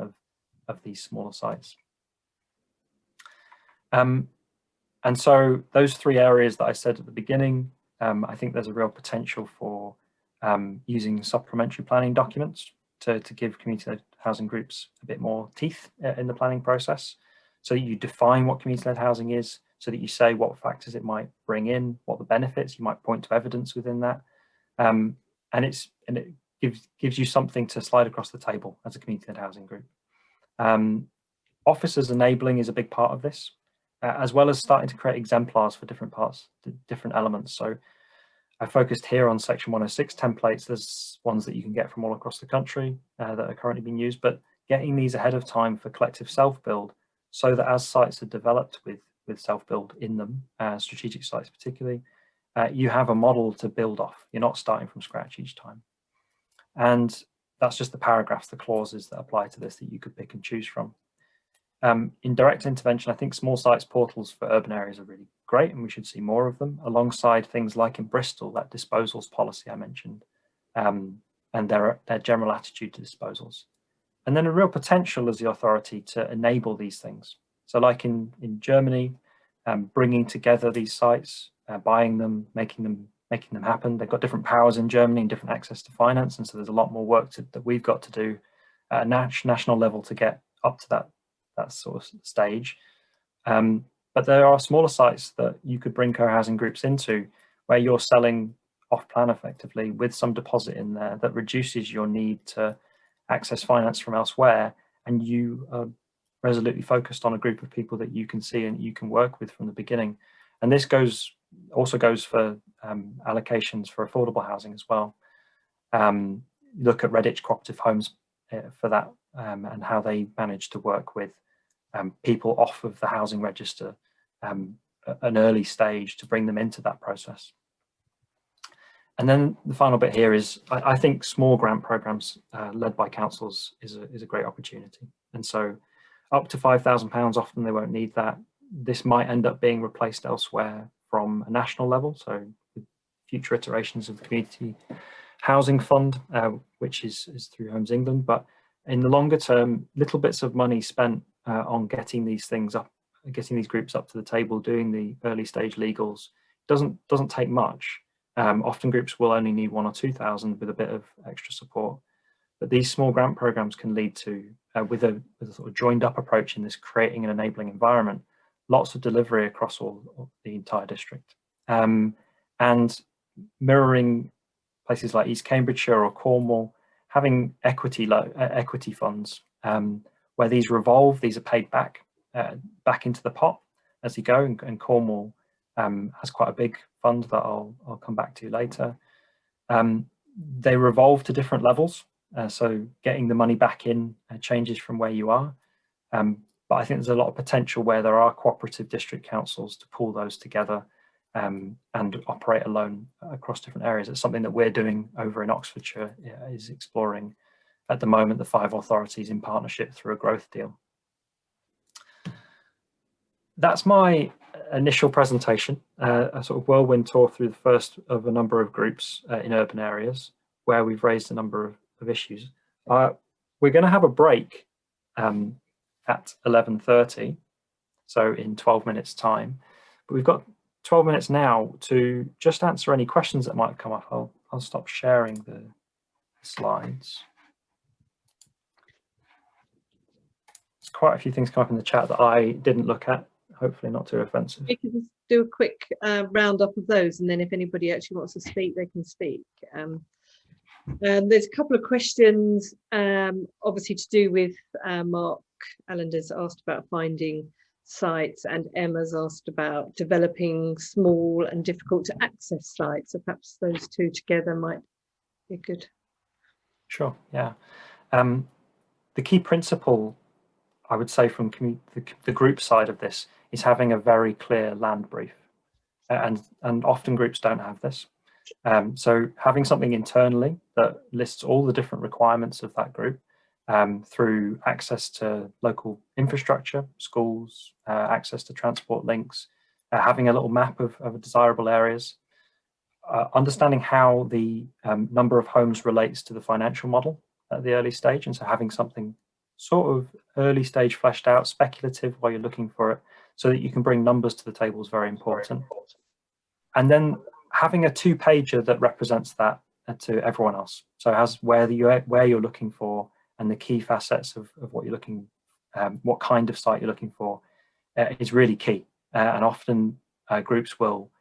of these smaller sites. And so those three areas that I said at the beginning, I think there's a real potential for using supplementary planning documents to give community-led housing groups a bit more teeth in the planning process. So you define what community-led housing is, so that you say what factors it might bring in, what the benefits, you might point to evidence within that. And it gives you something to slide across the table as a community-led housing group. Officers enabling is a big part of this, as well as starting to create exemplars for different parts, different elements. So I focused here on Section 106 templates. There's ones that you can get from all across the country that are currently being used, but getting these ahead of time for collective self-build, so that as sites are developed with self-build in them, strategic sites particularly, you have a model to build off. You're not starting from scratch each time. And that's just the paragraphs, the clauses that apply to this that you could pick and choose from. In direct intervention, I think small sites portals for urban areas are really great, and we should see more of them, alongside things like in Bristol, that disposals policy I mentioned, and their general attitude to disposals. And then a real potential as the authority to enable these things. So like in Germany, bringing together these sites, buying them, making them happen. They've got different powers in Germany and different access to finance, and so there's a lot more work that we've got to do at a national level to get up to that sort of stage. But there are smaller sites that you could bring co-housing groups into, where you're selling off plan effectively with some deposit in there that reduces your need to access finance from elsewhere, and you are resolutely focused on a group of people that you can see and you can work with from the beginning. And this also goes for allocations for affordable housing as well. Look at Redditch cooperative homes for that, and how they manage to work with people off of the housing register at an early stage to bring them into that process. And then the final bit here is I think small grant programs led by councils is a great opportunity. And so up to £5,000, often they won't need that. This might end up being replaced elsewhere from a national level. So future iterations of the Community Housing Fund, which is through Homes England. But in the longer term, little bits of money spent on getting these things up, getting these groups up to the table, doing the early stage legals doesn't take much. Often groups will only need 1,000 or 2,000 with a bit of extra support. But these small grant programs can lead to, with a sort of joined up approach in this creating an enabling environment, lots of delivery across all the entire district. And mirroring places like East Cambridgeshire or Cornwall, having equity funds where these revolve, these are paid back into the pot as you go, and Cornwall has quite a big fund that I'll come back to later. They revolve to different levels, so getting the money back in changes from where you are. But I think there's a lot of potential where there are cooperative district councils to pull those together and operate alone across different areas. It's something that we're doing over in Oxfordshire, is exploring at the moment the 5 authorities in partnership through a growth deal. That's my initial presentation, a sort of whirlwind tour through the first of a number of groups in urban areas where we've raised a number of issues. We're going to have a break at 11:30, so in 12 minutes time, but we've got 12 minutes now to just answer any questions that might come up. I'll stop sharing the slides. There's quite a few things come up in the chat that I didn't look at, hopefully not too offensive. We can just do a quick round up of those, and then if anybody actually wants to speak, they can speak. There's a couple of questions, obviously to do with Mark Allender's asked about finding sites, and Emma's asked about developing small and difficult to access sites. So perhaps those two together might be good. Sure, yeah. The key principle, I would say, from the group side of this is having a very clear land brief, and often groups don't have this. So having something internally that lists all the different requirements of that group through access to local infrastructure, schools, access to transport links, having a little map of desirable areas, understanding how the number of homes relates to the financial model at the early stage, and so having something sort of early stage fleshed out, speculative while you're looking for it, so that you can bring numbers to the table is very important. And then having a 2-pager that represents that to everyone else. So it has where you're looking for and the key facets of what you're looking, what kind of site you're looking for is really key. And often groups will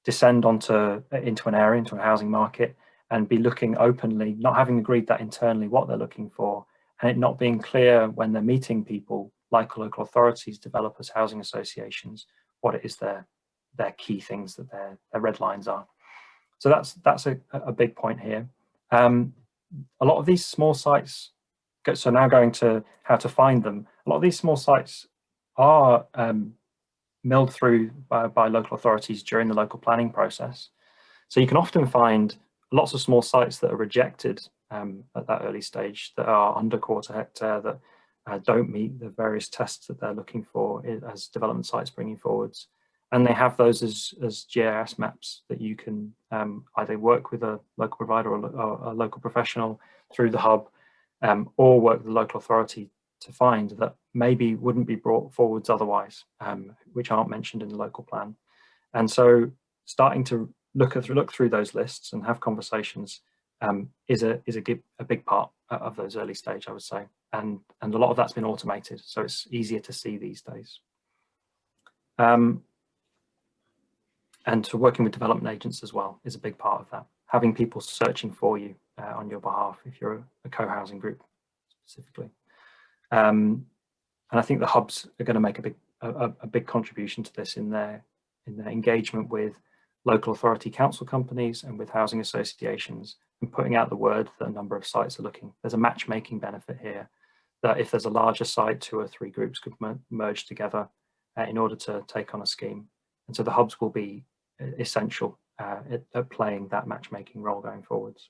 descend into an area, into a housing market, and be looking openly, not having agreed that internally what they're looking for, and it not being clear when they're meeting people like local authorities, developers, housing associations, what it is their key things that their red lines are. So that's a big point here. A lot of these small sites, so now going to how to find them, a lot of these small sites are milled through by local authorities during the local planning process. So you can often find lots of small sites that are rejected at that early stage, that are under 1/4 hectare, that don't meet the various tests that they're looking for as development sites bringing forwards. And they have those as GIS maps that you can either work with a local provider or a local professional through the hub, or work with the local authority to find that maybe wouldn't be brought forwards otherwise, which aren't mentioned in the local plan. And so starting to look through those lists and have conversations is a big part of those early stage, I would say. And a lot of that's been automated, so it's easier to see these days. And to working with development agents as well is a big part of that. Having people searching for you on your behalf if you're a co-housing group specifically. And I think the hubs are going to make a big contribution to this in their engagement with local authority council companies and with housing associations, and putting out the word that a number of sites are looking. There's a matchmaking benefit here, that if there's a larger site, 2 or 3 groups could merge together in order to take on a scheme. And so the hubs will be essential at playing that matchmaking role going forwards.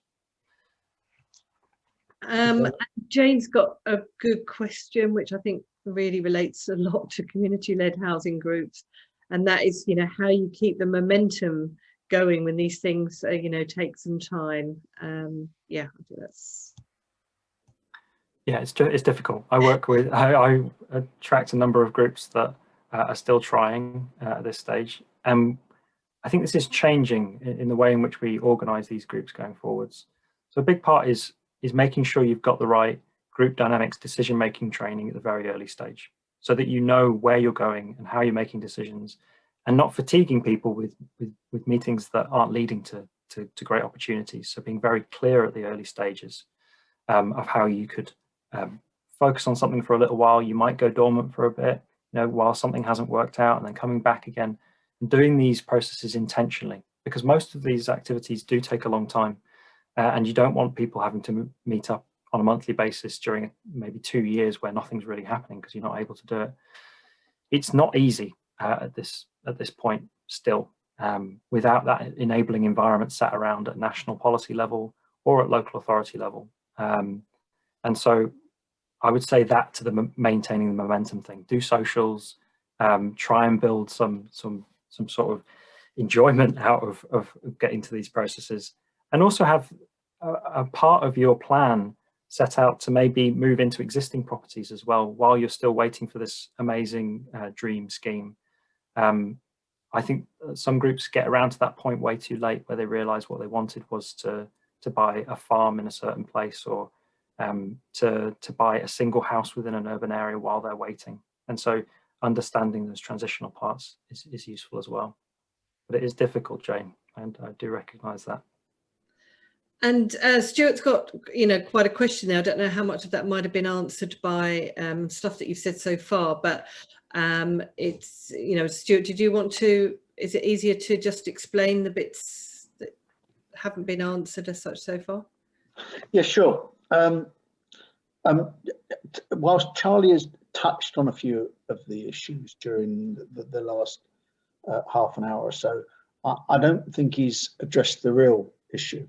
Jane's got a good question, which I think really relates a lot to community-led housing groups, and that is, how you keep the momentum going when these things, take some time. Yeah, I think that's. Yeah, it's difficult. I work with, I attract a number of groups that are still trying at this stage. I think this is changing in the way in which we organise these groups going forwards. So a big part is making sure you've got the right group dynamics decision-making training at the very early stage, so that you know where you're going and how you're making decisions, and not fatiguing people with meetings that aren't leading to great opportunities. So being very clear at the early stages of how you could focus on something for a little while. You might go dormant for a bit, while something hasn't worked out, and then coming back again and doing these processes intentionally, because most of these activities do take a long time. And you don't want people having to meet up on a monthly basis during maybe 2 years where nothing's really happening because you're not able to do it. It's not easy at this point still, without that enabling environment sat around at national policy level or at local authority level. And so I would say that to the maintaining the momentum thing. Do socials, try and build some sort of enjoyment out of getting to these processes, and also have a part of your plan set out to maybe move into existing properties as well while you're still waiting for this amazing dream scheme. I think some groups get around to that point way too late, where they realise what they wanted was to buy a farm in a certain place, or to buy a single house within an urban area while they're waiting. And so understanding those transitional parts is useful as well. But it is difficult, Jane, and I do recognise that. And Stuart's got, quite a question there. I don't know how much of that might have been answered by stuff that you've said so far, but it's, Stuart, did you want to, is it easier to just explain the bits that haven't been answered as such so far? Yeah, sure. Whilst Charlie has touched on a few of the issues during the last half an hour or so, I don't think he's addressed the real issue.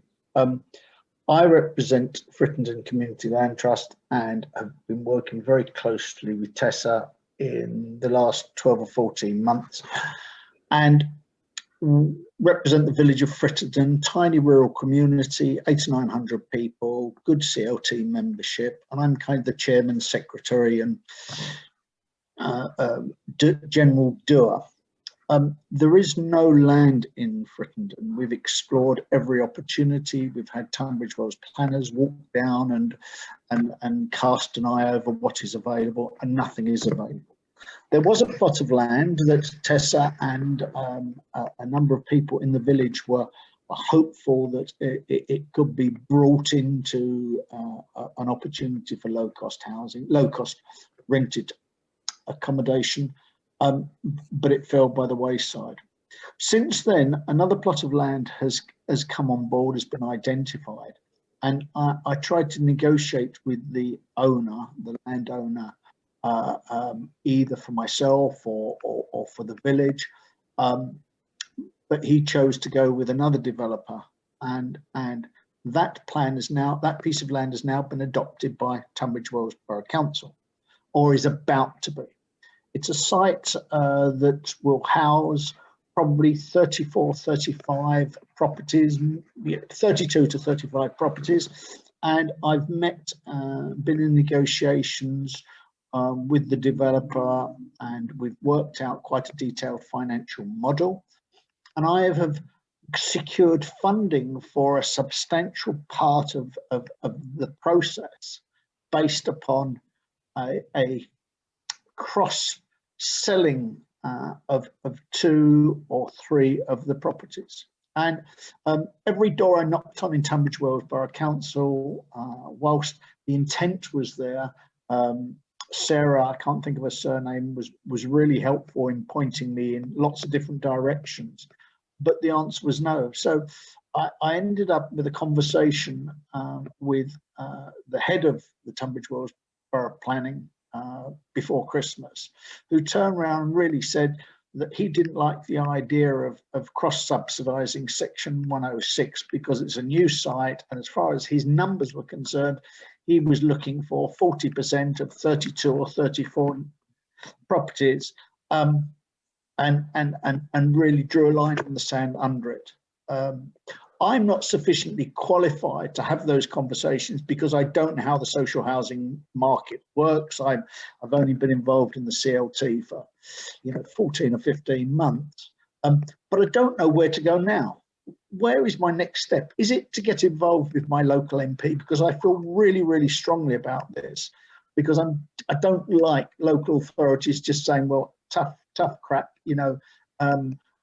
I represent Frittenden Community Land Trust and have been working very closely with Tessa in the last 12 or 14 months, and represent the village of Frittenden, tiny rural community, 800 to 900 people, good CLT membership, and I'm kind of the chairman, secretary, and general doer. There is no land in Frittenden. We've explored every opportunity. We've had Tunbridge Wells planners walk down and cast an eye over what is available, and nothing is available. There was a plot of land that Tessa and a number of people in the village were hopeful that it could be brought into an opportunity for low-cost housing, low-cost rented accommodation. But it fell by the wayside. Since then, another plot of land has come on board, has been identified, and I tried to negotiate with the owner, the landowner, either for myself or for the village, but he chose to go with another developer, and that plan is now, that piece of land has now been adopted by Tunbridge Wells Borough Council, or is about to be. It's a site that will house probably 34, 35 properties, 32 to 35 properties. And I've been in negotiations with the developer, and we've worked out quite a detailed financial model. And I have secured funding for a substantial part of the process based upon a cross-selling of 2 or 3 of the properties. And every door I knocked on in Tunbridge Wells Borough Council, whilst the intent was there, Sarah, I can't think of her surname, was really helpful in pointing me in lots of different directions. but the answer was no. So I ended up with a conversation with the head of the Tunbridge Wells Borough Planning before Christmas, who turned around and really said that he didn't like the idea of cross-subsidising Section 106 because it's a new site, and as far as his numbers were concerned, he was looking for 40% of 32 or 34 properties, and really drew a line in the sand under it. I'm not sufficiently qualified to have those conversations because I don't know how the social housing market works. I've only been involved in the CLT for 14 or 15 months, but I don't know where to go now. Where is my next step? Is it to get involved with my local MP? Because I feel really, really strongly about this, because I don't like local authorities just saying, well, tough crap,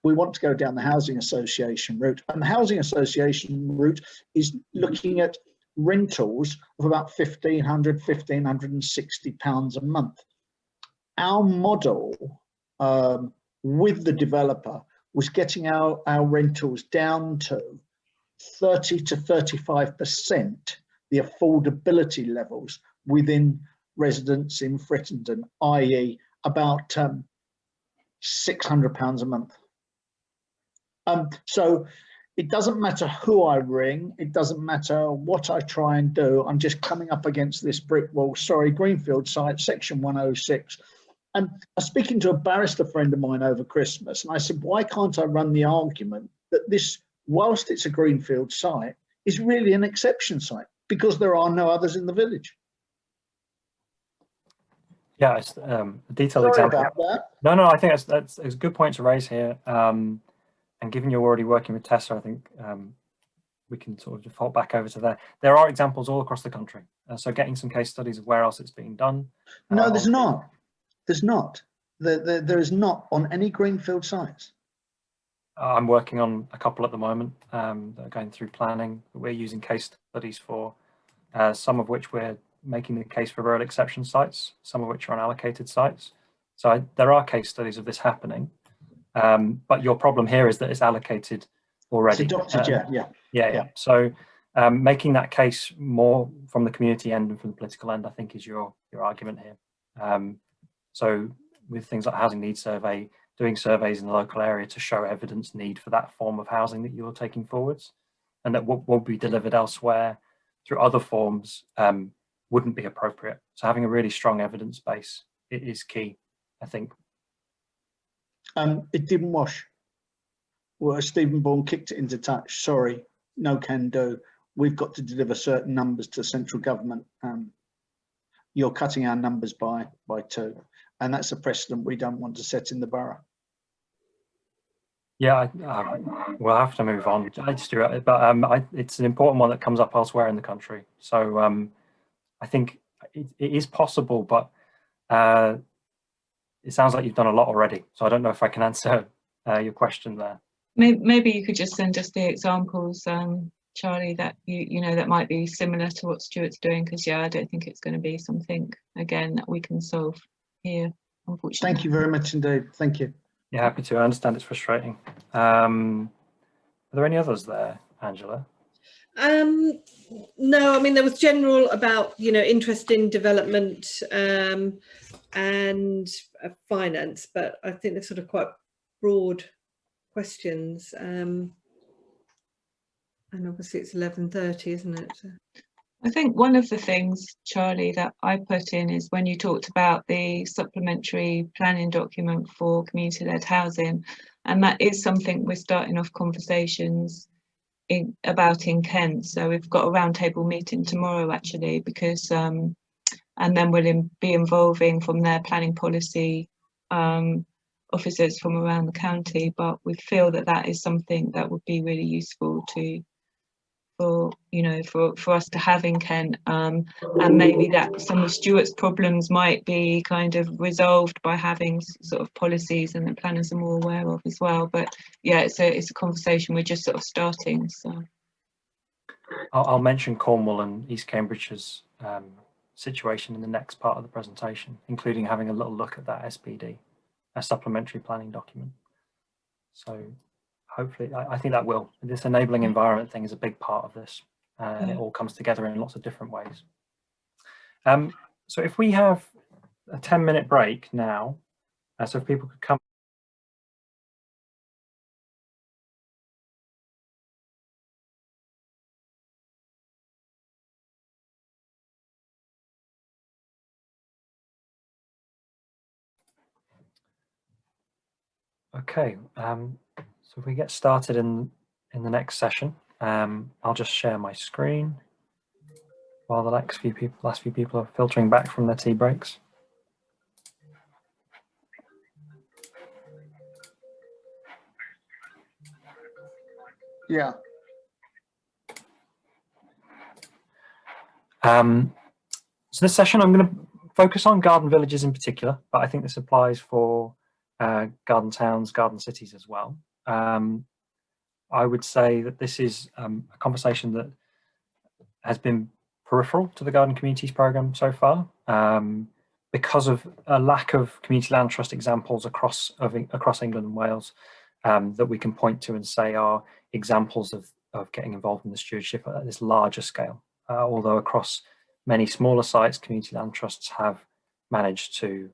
we want to go down the housing association route, and the housing association route is looking at rentals of about £1,560 a month. Our model with the developer was getting our rentals down to 30 to 35% the affordability levels within residents in Frittenden, i.e. about £600 a month. So it doesn't matter who I ring, it doesn't matter what I try and do, I'm just coming up against this brick wall. Sorry, Greenfield site, Section 106. And I was speaking to a barrister friend of mine over Christmas, and I said, why can't I run the argument that this, whilst it's a Greenfield site, is really an exception site because there are no others in the village? Yeah, it's a detailed Sorry example. about that. No, I think that's a good point to raise here. And given you're already working with Tessa, I think we can sort of default back over to there. There are examples all across the country. So getting some case studies of where else it's being done. No, there's not. There's not. There is not on any Greenfield sites. I'm working on a couple at the moment that are going through planning. We're using case studies for, some of which we're making the case for rural exception sites, some of which are unallocated sites. So there are case studies of this happening. But your problem here is that it's allocated already. It's adopted, yeah. So making that case more from the community end and from the political end, I think, is your argument here. So with things like housing needs survey, doing surveys in the local area to show evidence need for that form of housing that you're taking forwards, and that what will be delivered elsewhere through other forms wouldn't be appropriate. So having a really strong evidence base is key, I think. It didn't wash. Well, Stephen Bourne kicked it into touch. Sorry, no can do. We've got to deliver certain numbers to central government. You're cutting our numbers by 2, and that's a precedent we don't want to set in the borough. Yeah, we'll have to move on, Stuart, but it's an important one that comes up elsewhere in the country. So I think it is possible, but it sounds like you've done a lot already. So I don't know if I can answer your question there. Maybe you could just send us the examples, Charlie, that you know that might be similar to what Stuart's doing, because I don't think it's going to be something again that we can solve here, unfortunately. Thank you very much indeed. Thank you. Yeah, happy to. I understand it's frustrating. Are there any others there, Angela? No, I mean, there was general about interest in development and finance, but I think they're sort of quite broad questions. And obviously it's 11:30, isn't it? I think one of the things, Charlie, that I put in is when you talked about the supplementary planning document for community-led housing, and that is something we're starting off conversations about in Kent. So we've got a roundtable meeting tomorrow, actually, because and then we'll be involving from their planning policy officers from around the county. But we feel that that is something that would be really useful for us to have in Kent, and maybe that some of Stuart's problems might be kind of resolved by having sort of policies and the planners are more aware of as well. But yeah, it's a conversation we're just sort of starting. So I'll mention Cornwall and East Cambridgeshire's situation in the next part of the presentation, including having a little look at that SPD, a supplementary planning document. So hopefully, I think that will. This enabling environment thing is a big part of this, and it all comes together in lots of different ways. So if we have a 10-minute break now, so if people could come. Okay, so if we get started in the next session, I'll just share my screen while the last few people are filtering back from their tea breaks. Yeah. So this session, I'm going to focus on garden villages in particular, but I think this applies for garden towns, garden cities as well. I would say that this is a conversation that has been peripheral to the Garden Communities programme so far, because of a lack of community land trust examples across England and Wales that we can point to and say are examples of getting involved in the stewardship at this larger scale. Although across many smaller sites, community land trusts have managed to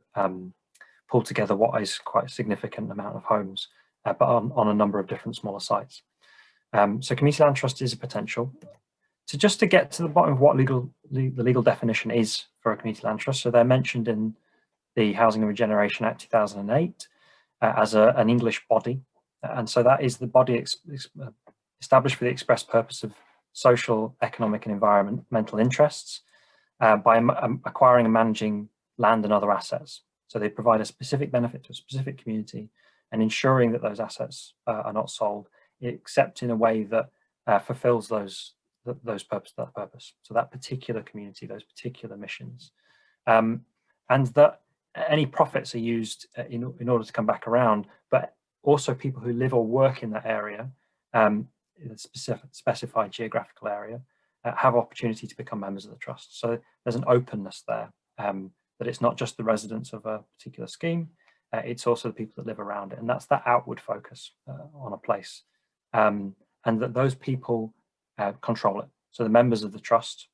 pull together what is quite a significant amount of homes, but on a number of different smaller sites. So community land trust is a potential. So just to get to the bottom of what the legal definition is for a community land trust, so they're mentioned in the Housing and Regeneration Act 2008 as an English body, and so that is the body established for the express purpose of social, economic and environmental interests by acquiring and managing land and other assets. So they provide a specific benefit to a specific community and ensuring that those assets are not sold, except in a way that fulfills that purpose. So that particular community, those particular missions, and that any profits are used in order to come back around, but also people who live or work in that area, in a specified geographical area, have opportunity to become members of the trust. So there's an openness there, that it's not just the residents of a particular scheme, it's also the people that live around it, and that's that outward focus on a place, and that those people control it. So the members of the trust,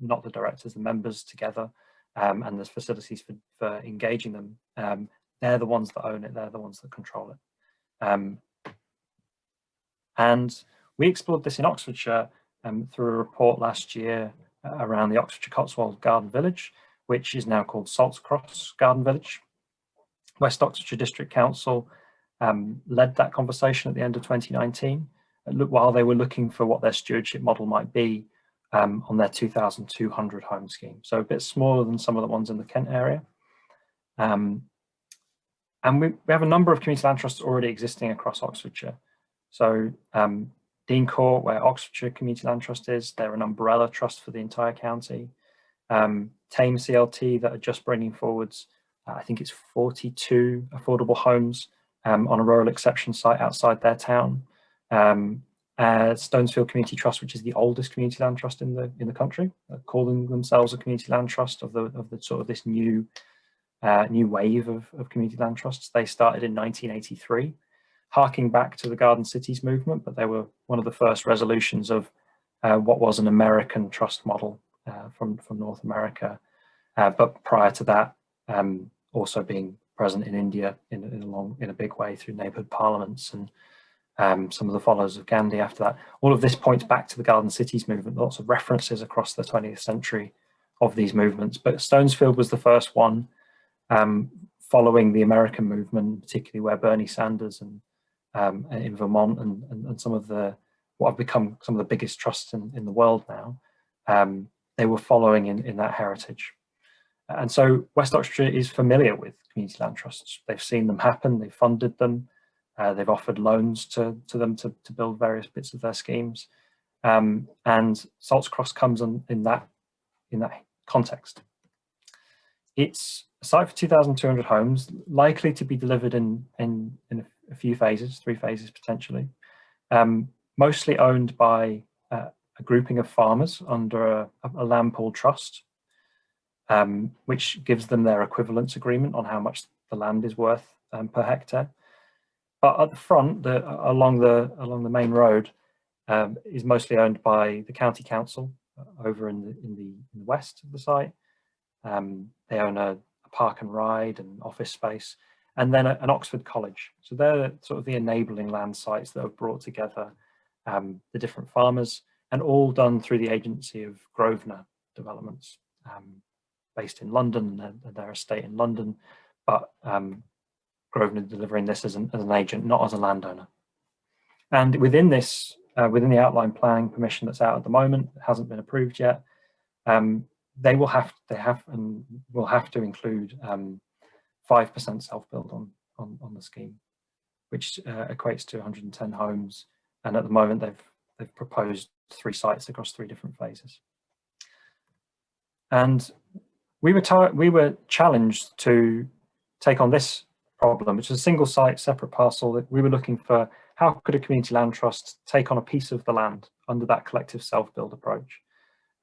not the directors, the members together, and there's facilities for engaging them. They're the ones that own it, they're the ones that control it. And we explored this in Oxfordshire through a report last year around the Oxfordshire Cotswold Garden Village, which is now called Saltcross Garden Village. West Oxfordshire District Council led that conversation at the end of 2019, while they were looking for what their stewardship model might be on their 2,200 home scheme. So a bit smaller than some of the ones in the Kent area. And we have a number of community land trusts already existing across Oxfordshire. So Dean Court, where Oxfordshire Community Land Trust is, they're an umbrella trust for the entire county. Tame CLT that are just bringing forwards, I think it's 42 affordable homes on a rural exception site outside their town. Stonesfield Community Trust, which is the oldest community land trust in the country, calling themselves a community land trust of the sort of this new wave of community land trusts. They started in 1983, harking back to the Garden Cities movement, but they were one of the first resolutions of what was an American trust model from North America. But prior to that, also being present in India in a big way through neighbourhood parliaments and some of the followers of Gandhi after that. All of this points back to the Garden Cities movement, lots of references across the 20th century of these movements. But Stonesfield was the first one following the American movement, particularly where Bernie Sanders and in Vermont and some of what have become some of the biggest trusts in the world now, they were following in that heritage. And so West Oxfordshire is familiar with community land trusts. They've seen them happen, they've funded them, they've offered loans to them to build various bits of their schemes. And Saltcross comes in that context. It's a site for 2,200 homes, likely to be delivered in a few phases, 3 phases potentially, mostly owned by a grouping of farmers under a land pool trust, which gives them their equivalence agreement on how much the land is worth per hectare. But at the front, along the main road, is mostly owned by the county council over in the west of the site. They own a park and ride and office space, and then an Oxford college. So they're sort of the enabling land sites that have brought together the different farmers, and all done through the agency of Grosvenor Developments, based in London, and their estate in London, but Grosvenor delivering this as an agent, not as a landowner. And within this, within the outline planning permission that's out at the moment, it hasn't been approved yet, they will have to include 5% self-build on the scheme, which equates to 110 homes. And at the moment, they've proposed 3 sites across 3 different phases. And we were challenged to take on this problem, which is a single site, separate parcel. That we were looking for, how could a community land trust take on a piece of the land under that collective self-build approach?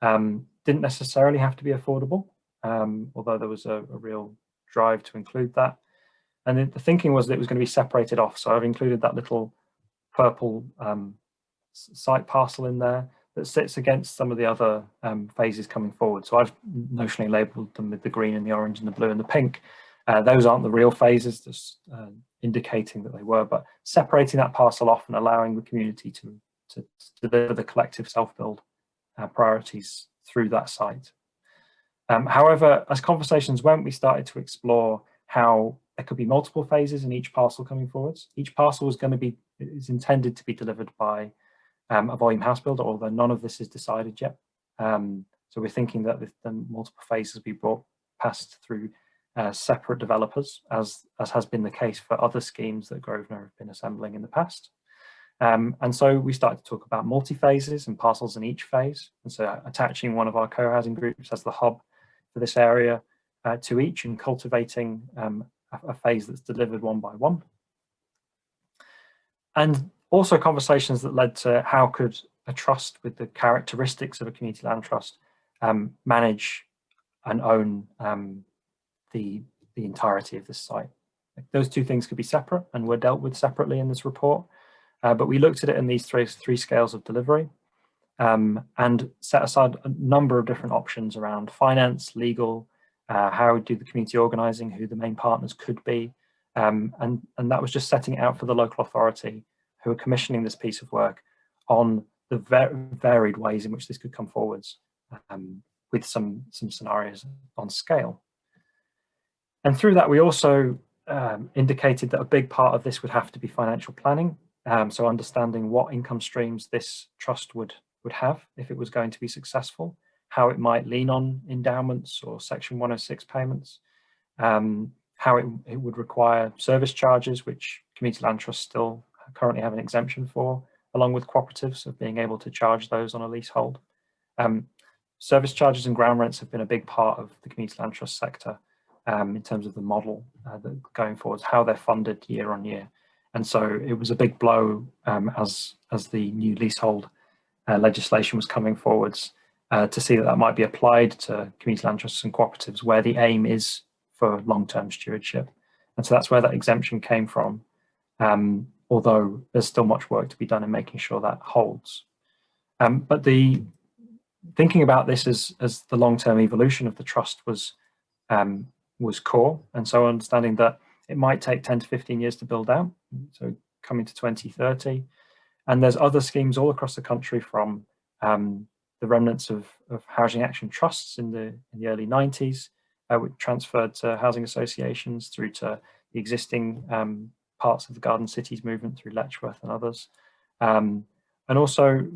Didn't necessarily have to be affordable, although there was a real drive to include that. And the thinking was that it was going to be separated off. So I've included that little purple site parcel in there that sits against some of the other phases coming forward. So I've notionally labelled them with the green and the orange and the blue and the pink. Those aren't the real phases, just indicating that they were, but separating that parcel off and allowing the community to deliver the collective self-build priorities through that site. However, as conversations went, we started to explore how there could be multiple phases in each parcel coming forwards. Each parcel is intended to be delivered by a volume house builder, although none of this is decided yet. So we're thinking that the multiple phases be brought past through separate developers, as has been the case for other schemes that Grosvenor have been assembling in the past. And so we started to talk about multi-phases and parcels in each phase. And so attaching one of our co-housing groups as the hub for this area to each, and cultivating a phase that's delivered one by one. And also conversations that led to how could a trust with the characteristics of a community land trust manage and own the entirety of this site. Those 2 things could be separate and were dealt with separately in this report. But we looked at it in these three scales of delivery, and set aside a number of different options around finance, legal, how do the community organising, who the main partners could be, and that was just setting it out for the local authority who are commissioning this piece of work on the varied ways in which this could come forwards, with some scenarios on scale. And through that, we also indicated that a big part of this would have to be financial planning. So understanding what income streams this trust would have if it was going to be successful, how it might lean on endowments or Section 106 payments, how it would require service charges, which community land trusts still currently have an exemption for, along with cooperatives of being able to charge those on a leasehold. Service charges and ground rents have been a big part of the community land trust sector in terms of the model going forwards, how they're funded year on year. And so it was a big blow as the new leasehold legislation was coming forwards to see that might be applied to community land trusts and cooperatives where the aim is for long-term stewardship. And so that's where that exemption came from, although there's still much work to be done in making sure that holds. But the thinking about this as the long-term evolution of the trust was core. And so understanding that it might take 10 to 15 years to build out, so coming to 2030. And there's other schemes all across the country, from the remnants of housing action trusts in the early 90s, which transferred to housing associations, through to the existing parts of the Garden Cities movement through Letchworth and others. And also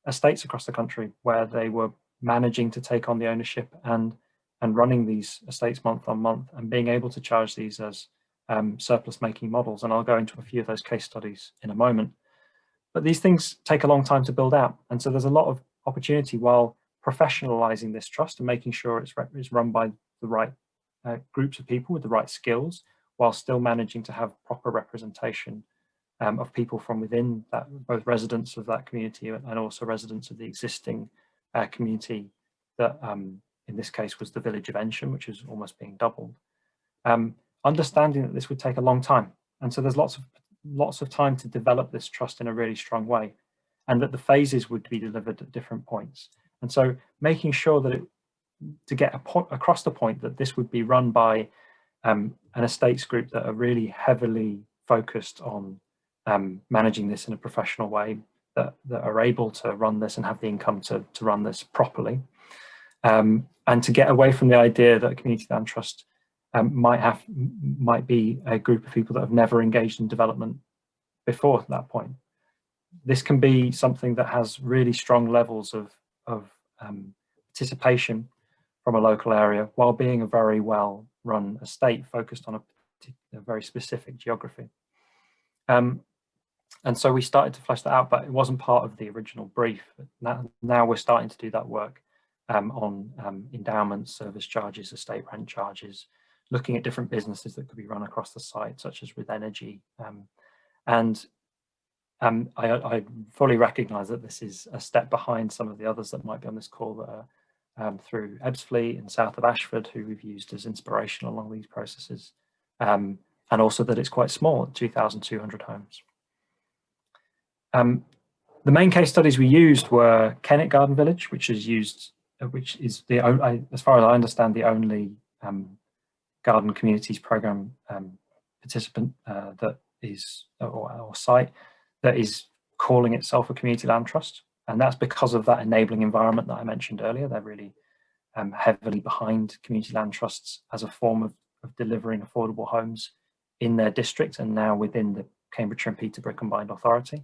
estates across the country where they were managing to take on the ownership and running these estates month on month, and being able to charge these as surplus making models. And I'll go into a few of those case studies in a moment. But these things take a long time to build out. And so there's a lot of opportunity while professionalizing this trust and making sure it's run by the right groups of people with the right skills, while still managing to have proper representation of people from within that, both residents of that community and also residents of the existing community that in this case was the village of Ensham, which is almost being doubled. Understanding that this would take a long time. And so there's lots of lots of time to develop this trust in a really strong way, and that the phases would be delivered at different points. And so making sure that to get across the point that this would be run by an estates group that are really heavily focused on managing this in a professional way, that are able to run this and have the income to run this properly. And to get away from the idea that a community land trust might be a group of people that have never engaged in development before that point. This can be something that has really strong levels of participation from a local area while being a very well run estate focused on a very specific geography. And so we started to flesh that out, but it wasn't part of the original brief. Now we're starting to do that work on endowments, service charges, estate rent charges, looking at different businesses that could be run across the site, such as with energy. I fully recognise that this is a step behind some of the others that might be on this call that are through Ebbsfleet and south of Ashford, who we've used as inspiration along these processes, and also that it's quite small at 2,200 homes. The main case studies we used were Kennet Garden Village, which is as far as I understand, the only Garden Communities Programme participant that is, or site that is calling itself a community land trust. And that's because of that enabling environment that I mentioned earlier. They're really heavily behind community land trusts as a form of delivering affordable homes in their district and now within the Cambridgeshire and Peterborough Combined Authority.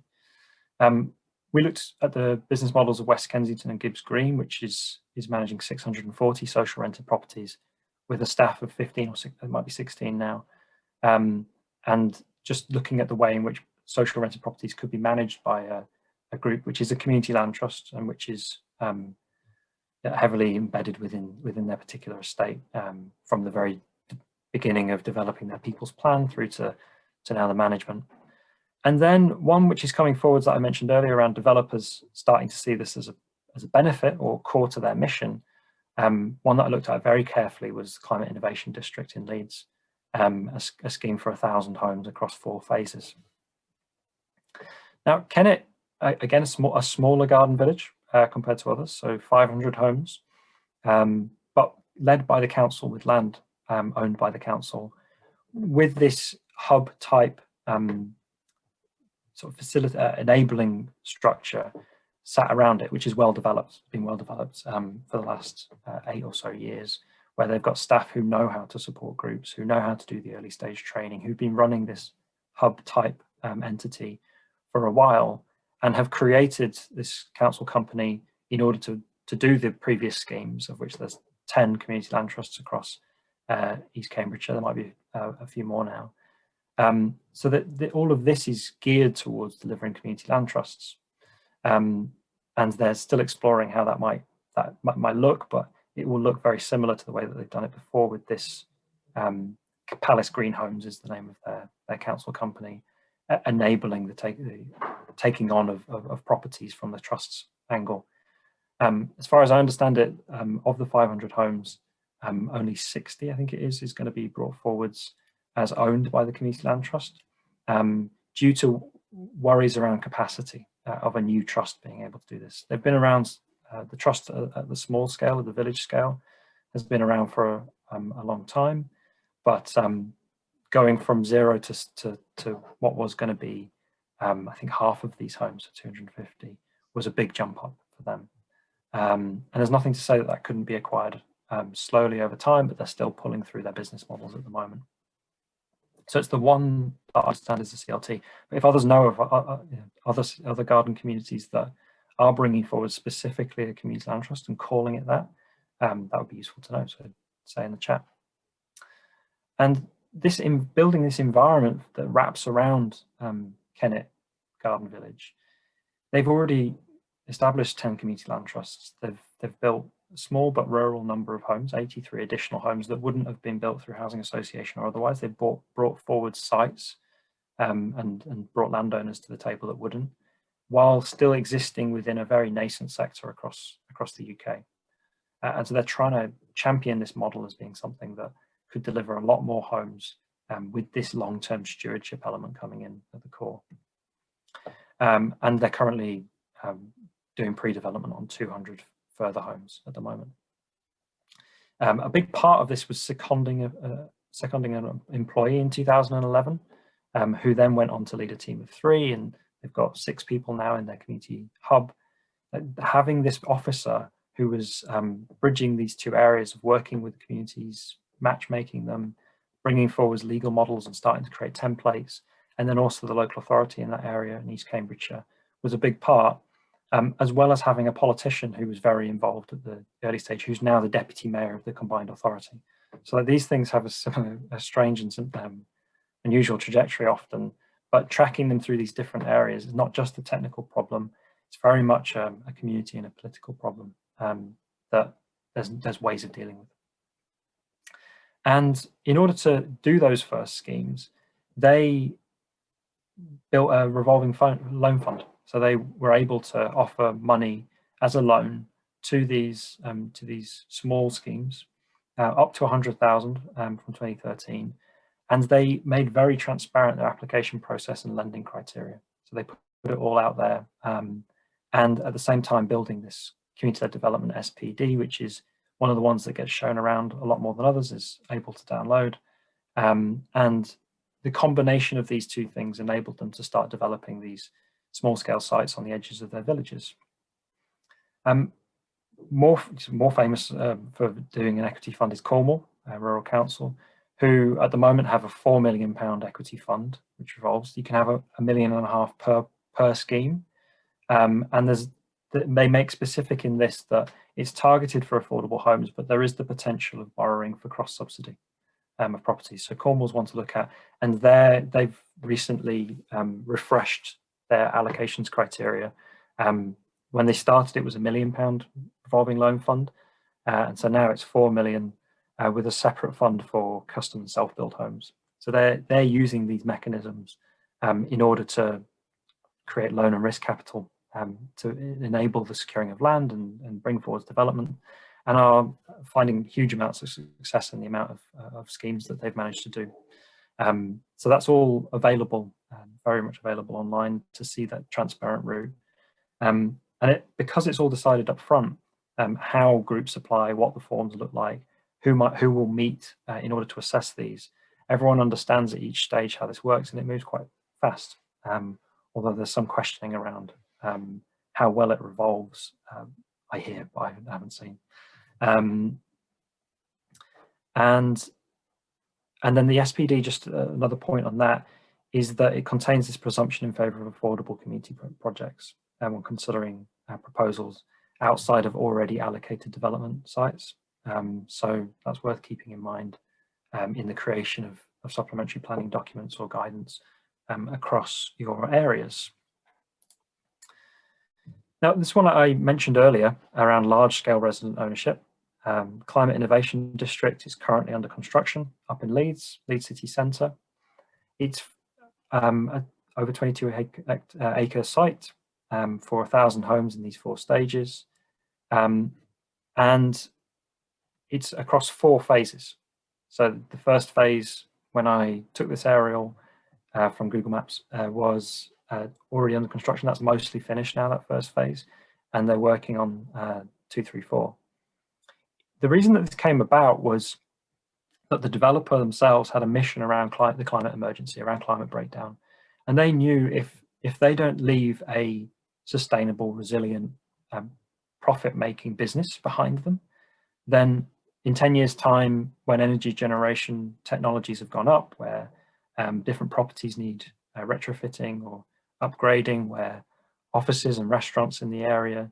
We looked at the business models of West Kensington and Gibbs Green, which is managing 640 social rented properties with a staff of 15 or 6, it might be 16 now. And just looking at the way in which social rented properties could be managed by a group which is a community land trust and which is heavily embedded within their particular estate from the very beginning of developing their people's plan through to now the management. And then one which is coming forwards that I mentioned earlier around developers starting to see this as a benefit or core to their mission. One that I looked at very carefully was Climate Innovation District in Leeds, a scheme for 1,000 homes across 4 phases. Now, Kennet, again, a smaller garden village compared to others, so 500 homes, but led by the council with land owned by the council, with this hub type sort of enabling structure sat around it, which is been well developed for the last 8 or so years, where they've got staff who know how to support groups, who know how to do the early stage training, who've been running this hub type entity for a while and have created this council company in order to do the previous schemes, of which there's 10 community land trusts across East Cambridgeshire. There might be a few more now. So that all of this is geared towards delivering community land trusts, and they're still exploring how that might look, but it will look very similar to the way that they've done it before with this. Palace Green Homes is the name of their council company, enabling the taking on of properties from the trust's angle. As far as I understand it, of the 500 homes, only 60, I think it is going to be brought forwards as owned by the Community Land Trust, due to worries around capacity of a new trust being able to do this. They've been around, the trust at the small scale, at the village scale, has been around for a long time, but going from 0 to what was going to be, I think half of these homes, 250, was a big jump up for them. And there's nothing to say that that couldn't be acquired slowly over time, but they're still pulling through their business models at the moment. So it's the one that I understand is the CLT. But if others know of other garden communities that are bringing forward specifically a community land trust and calling it that, that would be useful to know. So say in the chat. And this building this environment that wraps around Kennet Garden Village, they've already established 10 community land trusts. They've built a small but rural number of homes, 83 additional homes that wouldn't have been built through housing association or otherwise. They've brought forward sites and brought landowners to the table that wouldn't, while still existing within a very nascent sector across the UK. And so they're trying to champion this model as being something that could deliver a lot more homes with this long-term stewardship element coming in at the core. And they're currently doing pre-development on 200 further homes at the moment. A big part of this was seconding an employee in 2011, who then went on to lead a team of 3, and they've got 6 people now in their community hub. Having this officer who was bridging these 2 areas of working with communities, matchmaking them, bringing forward legal models and starting to create templates, and then also the local authority in that area in East Cambridgeshire was a big part, as well as having a politician who was very involved at the early stage, who's now the deputy mayor of the combined authority. So these things have a strange and unusual trajectory often, but tracking them through these different areas is not just a technical problem, it's very much a community and a political problem that there's ways of dealing with. And in order to do those first schemes, they built a revolving loan fund. So they were able to offer money as a loan to these small schemes, up to 100,000 from 2013. And they made very transparent their application process and lending criteria. So they put it all out there. And at the same time, building this community-led development SPD, which is one of the ones that gets shown around a lot more than others, is able to download. And the combination of these 2 things enabled them to start developing these small-scale sites on the edges of their villages. More famous for doing an equity fund is Cornwall, Rural Council, who at the moment have a £4 million equity fund, which revolves. You can have £1.5 million per scheme. And they make specific in this that it's targeted for affordable homes, but there is the potential of borrowing for cross-subsidy of properties. So Cornwall's one to look at, and they've recently refreshed their allocations criteria. When they started, it was £1 million revolving loan fund, and so now it's 4 million with a separate fund for custom and self-built homes. So they're using these mechanisms in order to create loan and risk capital to enable the securing of land and bring forward development, and are finding huge amounts of success in the amount of schemes that they've managed to do. So that's all available, very much available online to see that transparent route. And because it's all decided up front, how groups apply, what the forms look like, who will meet in order to assess these. Everyone understands at each stage how this works, and it moves quite fast. Although there's some questioning around how well it revolves, I hear, but I haven't seen. And then the SPD, just another point on that, is that it contains this presumption in favour of affordable community projects when considering proposals outside of already allocated development sites. So that's worth keeping in mind in the creation of supplementary planning documents or guidance across your areas. Now, this one I mentioned earlier around large-scale resident ownership. Climate Innovation District is currently under construction up in Leeds City Centre. It's over 22 acre site for 1,000 homes in these 4 stages. And it's across 4 phases. So the first phase, when I took this aerial from Google Maps, was already under construction. That's mostly finished now, that first phase, and they're working on 2, 3, 4. The reason that this came about was that the developer themselves had a mission around the climate emergency, around climate breakdown, and they knew if they don't leave a sustainable, resilient, profit-making business behind them, then in 10 years' time, when energy generation technologies have gone up, where different properties need retrofitting or upgrading, where offices and restaurants in the area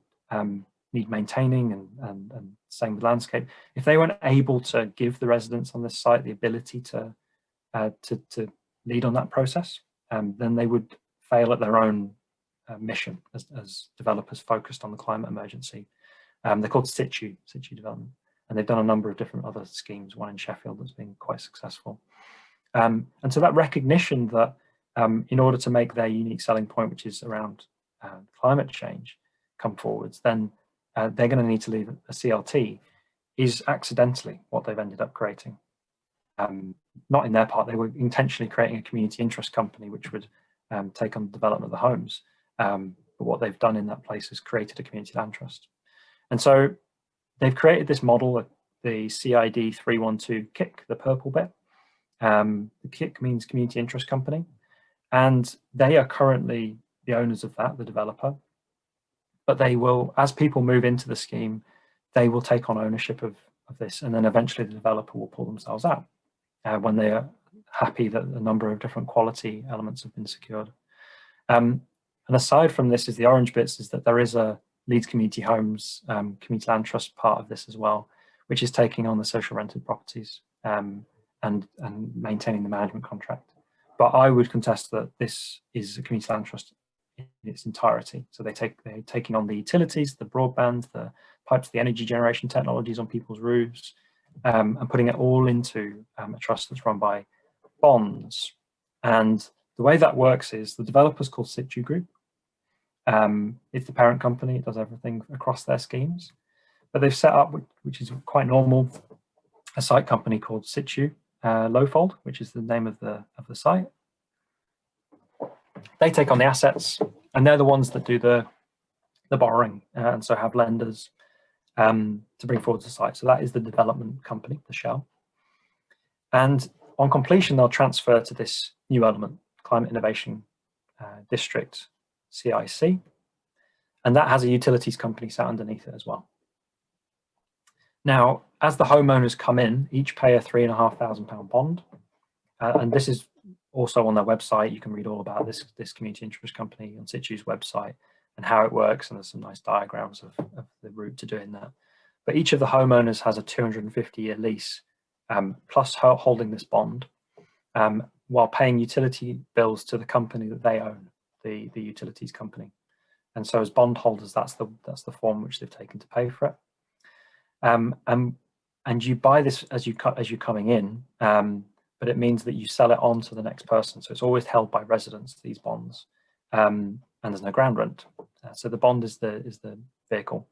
need maintaining, and same with landscape, if they weren't able to give the residents on this site the ability to lead on that process, then they would fail at their own mission as developers focused on the climate emergency. They're called situ development, and they've done a number of different other schemes, one in Sheffield that's been quite successful. And so that recognition that in order to make their unique selling point, which is around climate change, come forwards, then they're going to need to leave a CLT, is accidentally what they've ended up creating. not in their part, they were intentionally creating a community interest company which would take on the development of the homes. But what they've done in that place is created a community land trust. And so they've created this model, the CID 312 KIC, the purple bit. The KIC means community interest company. And they are currently the owners of that, the developer. But they will, as people move into the scheme, they will take on ownership of this. And then eventually the developer will pull themselves out when they are happy that a number of different quality elements have been secured. And aside from this, is the orange bits, is that there is a Leeds Community Homes Community Land Trust part of this as well, which is taking on the social rented properties and maintaining the management contract. But I would contest that this is a community land trust in its entirety. So they're taking on the utilities, the broadband, the pipes, the energy generation technologies on people's roofs, and putting it all into a trust that's run by bonds. And the way that works is the developer's called Situ Group. It's the parent company, it does everything across their schemes. But they've set up, which is quite normal, a site company called Situ Lowfold, which is the name of the site. They take on the assets, and they're the ones that do the borrowing, and so have lenders to bring forward the site. So that is the development company, the shell. And on completion, they'll transfer to this new element, Climate Innovation District, CIC, and that has a utilities company sat underneath it as well. Now, as the homeowners come in, each pay a £3,500 bond, and this is also on their website. You can read all about this community interest company on Situ's website and how it works, and there's some nice diagrams of the route to doing that. But each of the homeowners has a 250-year lease, plus holding this bond, while paying utility bills to the company that they own, the utilities company. And so as bondholders, that's the form which they've taken to pay for it. And you buy this as you're coming in, but it means that you sell it on to the next person. So it's always held by residents, these bonds, and there's no ground rent. So the bond is the vehicle.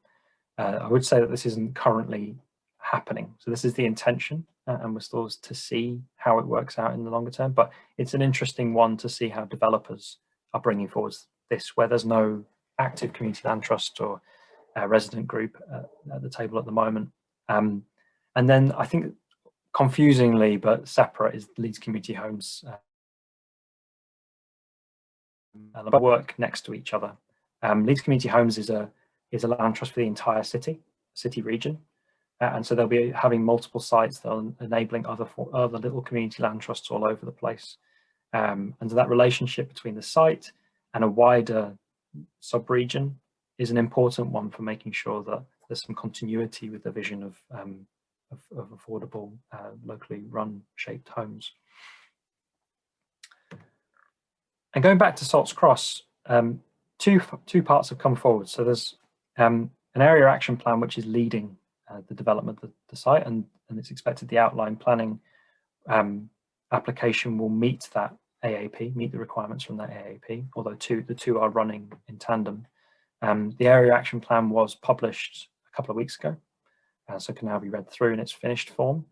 I would say that this isn't currently happening. So this is the intention, and we're still to see how it works out in the longer term. But it's an interesting one to see how developers are bringing forward this, where there's no active community land trust or resident group at the table at the moment. And then I think, confusingly but separate, is Leeds Community Homes. They work next to each other. Leeds Community Homes is a land trust for the entire city region, and so they'll be having multiple sites that are enabling other little community land trusts all over the place. And so that relationship between the site and a wider sub-region is an important one for making sure that there's some continuity with the vision of affordable, locally run, shaped homes. And going back to Salts Cross, two parts have come forward. So there's an area action plan which is leading the development of the site, and it's expected the outline planning application will meet that AAP, meet the requirements from that AAP, although the two are running in tandem. The area action plan was published a couple of weeks ago, so can now be read through in its finished form.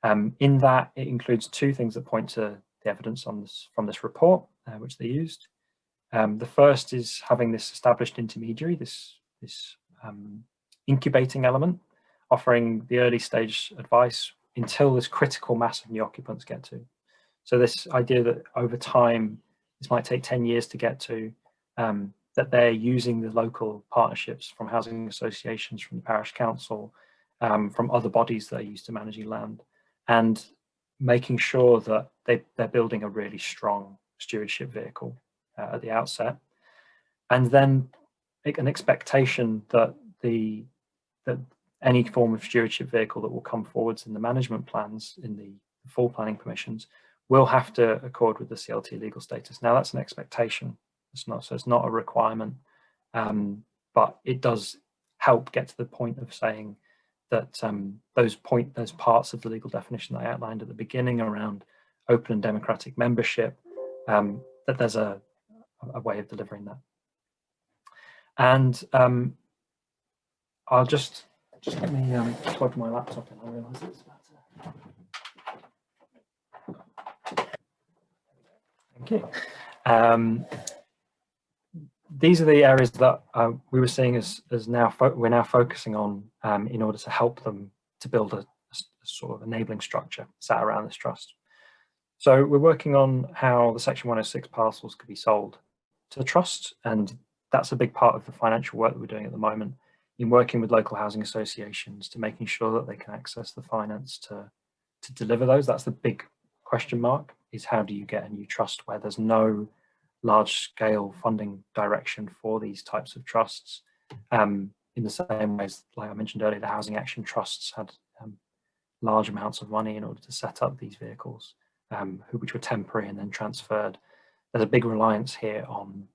In that, it includes two things that point to the evidence from this report, which they used. The first is having this established intermediary, this incubating element, offering the early stage advice until this critical mass of new occupants get to. So this idea that over time, this might take 10 years to get to, that they're using the local partnerships from housing associations, from the parish council, from other bodies that are used to managing land, and making sure that they're building a really strong stewardship vehicle at the outset. And then an expectation that any form of stewardship vehicle that will come forwards in the management plans, in the full planning permissions, will have to accord with the CLT legal status. Now that's an expectation. It's not a requirement, but it does help get to the point of saying that those parts of the legal definition that I outlined at the beginning around open and democratic membership, that there's a way of delivering that. And I'll just let me plug my laptop in. I realise it's about to... Thank you. These are the areas that we were seeing as now we're now focusing on in order to help them to build a sort of enabling structure sat around this trust. So we're working on how the Section 106 parcels could be sold to the trust, and that's a big part of the financial work that we're doing at the moment in working with local housing associations to making sure that they can access the finance to deliver those. That's the big question mark, is how do you get a new trust where there's no large-scale funding direction for these types of trusts, in the same ways, like I mentioned earlier, the housing action trusts had large amounts of money in order to set up these vehicles, which were temporary and then transferred. There's a big reliance here on,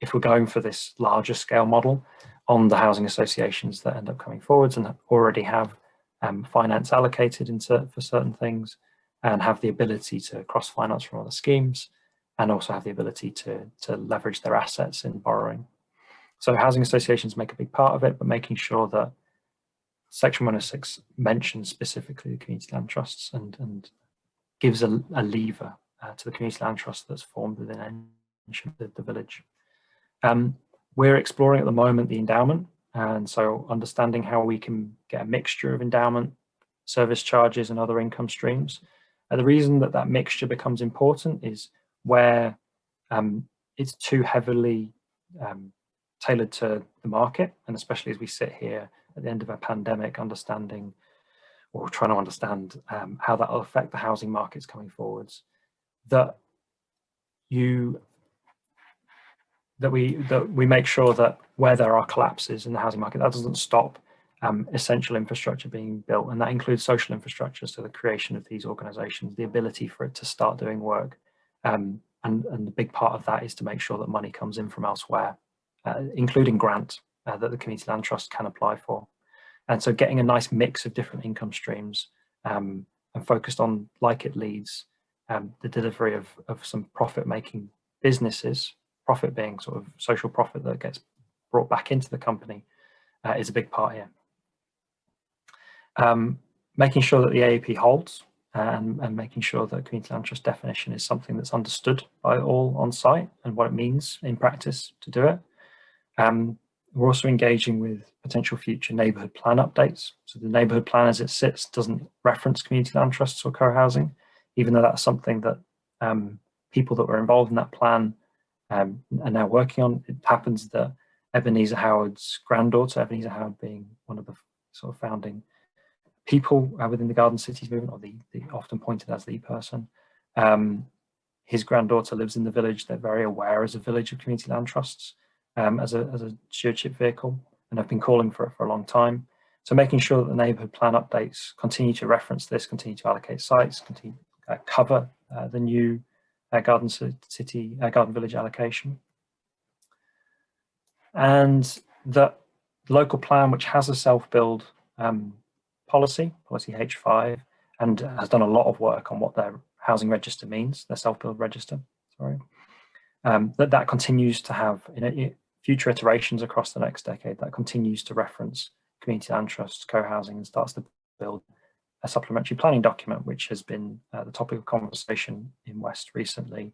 if we're going for this larger scale model, on the housing associations that end up coming forwards and already have finance allocated for certain things, and have the ability to cross-finance from other schemes, and also have the ability to leverage their assets in borrowing. So housing associations make a big part of it, but making sure that Section 106 mentions specifically the community land trusts and gives a lever to the community land trust that's formed within the village. We're exploring at the moment the endowment, and so understanding how we can get a mixture of endowment, service charges and other income streams. The reason that mixture becomes important is where it's too heavily tailored to the market, and especially as we sit here at the end of a pandemic, understanding or trying to understand how that will affect the housing markets coming forwards, that we make sure that where there are collapses in the housing market, that doesn't stop essential infrastructure being built, and that includes social infrastructure, so the creation of these organisations, the ability for it to start doing work, and the big part of that is to make sure that money comes in from elsewhere, including grants that the Community Land Trust can apply for. And so getting a nice mix of different income streams and focused on, like at Leeds, the delivery of some profit-making businesses, profit being sort of social profit that gets brought back into the company, is a big part here. Making sure that the AAP holds and making sure that Community Land Trust definition is something that's understood by all on site and what it means in practice to do it. We're also engaging with potential future neighbourhood plan updates. So the neighbourhood plan as it sits doesn't reference community land trusts or co-housing, even though that's something that people that were involved in that plan are now working on. It happens that Ebenezer Howard's granddaughter, Ebenezer Howard being one of the sort of founding people within the Garden Cities movement, or the often pointed as the person, his granddaughter lives in the village. They're very aware as a village of community land trusts as a stewardship vehicle, and have been calling for it for a long time. So making sure that the neighbourhood plan updates continue to reference this, continue to allocate sites, continue to cover the new Garden Village allocation. And the local plan, which has a self-build policy H5, and has done a lot of work on what their housing register means, their self-build register, sorry, that continues to have, future iterations across the next decade, that continues to reference community land trusts, co-housing, and starts to build a supplementary planning document, which has been the topic of conversation in West recently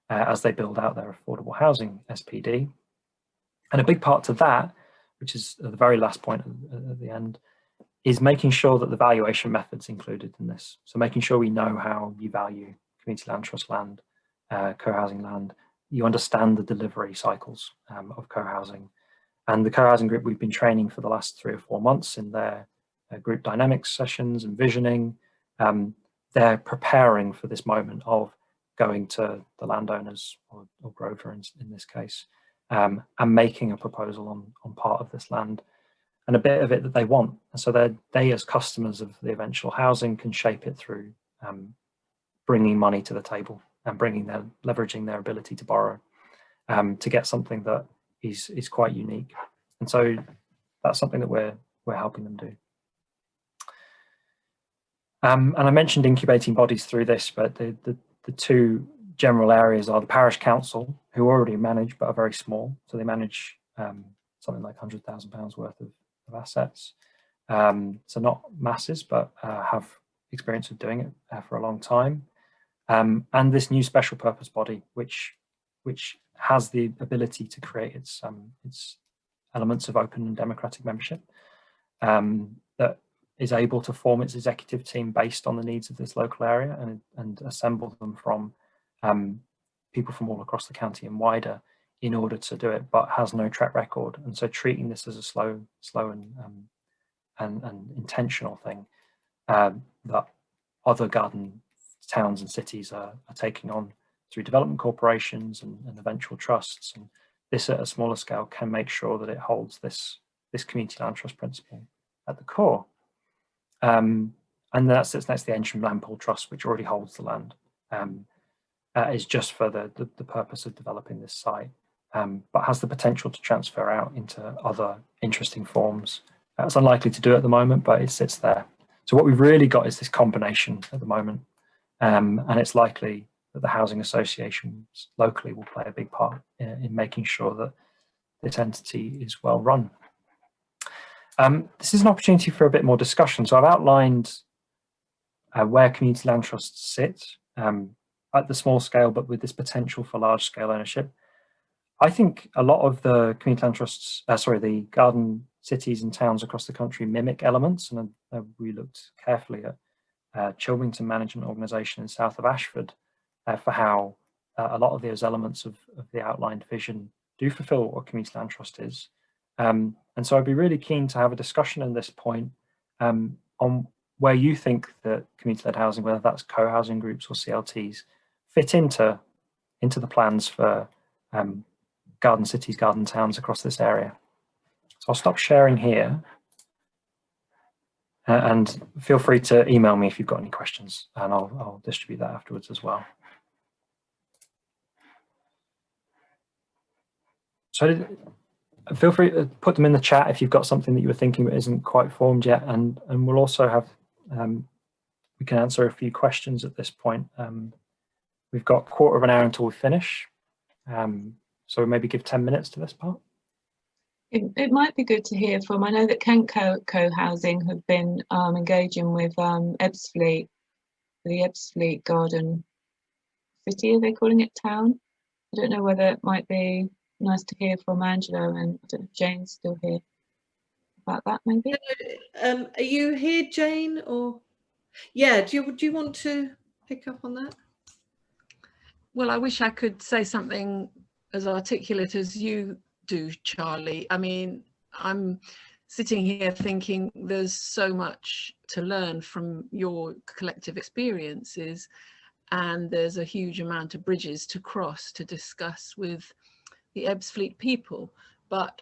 as they build out their affordable housing SPD. And a big part to that, which is the very last point at the end, is making sure that the valuation method's included in this. So making sure we know how you value community land trust land, co-housing land. You understand the delivery cycles of co-housing. And the co-housing group we've been training for the last 3 or 4 months in their group dynamics sessions and visioning. They're preparing for this moment of going to the landowners, or Grover in this case, and making a proposal on part of this land and a bit of it that they want. And so they as customers of the eventual housing can shape it through bringing money to the table and leveraging their ability to borrow to get something that is quite unique. And so that's something that we're helping them do. And I mentioned incubating bodies through this, but the two general areas are the parish council, who already manage but are very small. So they manage something like £100,000 worth of assets. So not masses, but have experience of doing it for a long time. and this new special purpose body, which has the ability to create its elements of open and democratic membership, that is able to form its executive team based on the needs of this local area and assemble them from people from all across the county and wider in order to do it, but has no track record. And so treating this as a slow and intentional thing that other garden towns and cities are taking on through development corporations and eventual trusts. And this at a smaller scale can make sure that it holds this community land trust principle at the core. And that sits next to the Ancient Land Pool Trust, which already holds the land, is just for the purpose of developing this site, but has the potential to transfer out into other interesting forms. It's unlikely to do at the moment, but it sits there. So what we've really got is this combination at the moment, and it's likely that the housing associations locally will play a big part in making sure that this entity is well run. This is an opportunity for a bit more discussion. So I've outlined where community land trusts sit at the small scale, but with this potential for large scale ownership. I think a lot of the community land trusts, the garden cities and towns across the country mimic elements, and we looked carefully at Chilmington Management Organisation in south of Ashford for how a lot of those elements of the outlined vision do fulfil what a community land trust is. And so I'd be really keen to have a discussion on this point on where you think that community-led housing, whether that's co-housing groups or CLTs, fit into the plans for garden cities, garden towns across this area. So I'll stop sharing here, and feel free to email me if you've got any questions, and I'll distribute that afterwards as well. So feel free to put them in the chat if you've got something that you were thinking but isn't quite formed yet, and we'll also have we can answer a few questions at this point. We've got a quarter of an hour until we finish, so maybe give 10 minutes to this part. It might be good to hear from, I know that Kent Co-Housing have been engaging with Ebbsfleet, the Ebbsfleet Garden City, are they calling it town? I don't know whether it might be nice to hear from Angela, and I don't know if Jane's still here about that maybe. Are you here, Jane? Or yeah, do you want to pick up on that? Well, I wish I could say something as articulate as you do, Charlie. I mean, I'm sitting here thinking there's so much to learn from your collective experiences, and there's a huge amount of bridges to cross to discuss with the Ebbsfleet people. But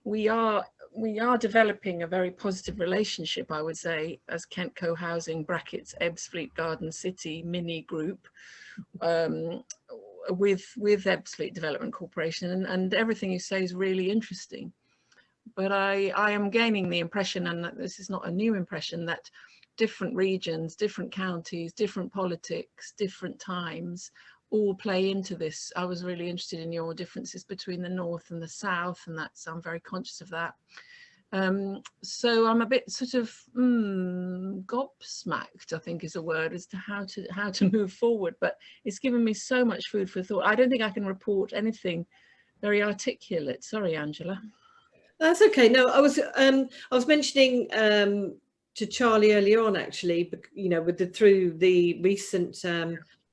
we are developing a very positive relationship, I would say, as Kent Co-Housing brackets Ebbsfleet Garden City mini group with Ebbsfleet Development Corporation, and everything you say is really interesting. But I am gaining the impression, and this is not a new impression, that different regions, different counties, different politics, different times all play into this. I was really interested in your differences between the north and the south, and I'm very conscious of that. So I'm a bit sort of gobsmacked, I think is a word, as to how to move forward. But it's given me so much food for thought. I don't think I can report anything very articulate. Sorry, Angela. That's okay. No, I was mentioning to Charlie earlier on, actually, you know, through the recent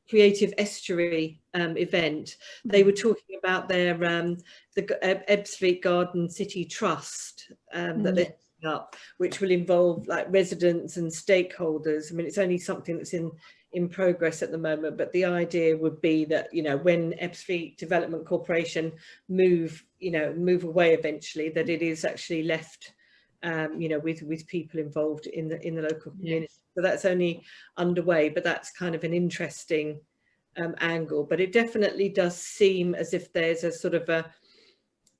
Creative Estuary event, they were talking about their the Ebbsfleet Garden City Trust that they're setting up, which will involve like residents and stakeholders. I mean, it's only something that's in progress at the moment, but the idea would be that, you know, when Ebbsfleet Development Corporation move away eventually, that it is actually left you know, with people involved in the local community. Yes. So that's only underway, but that's kind of an interesting angle. But it definitely does seem as if there's a sort of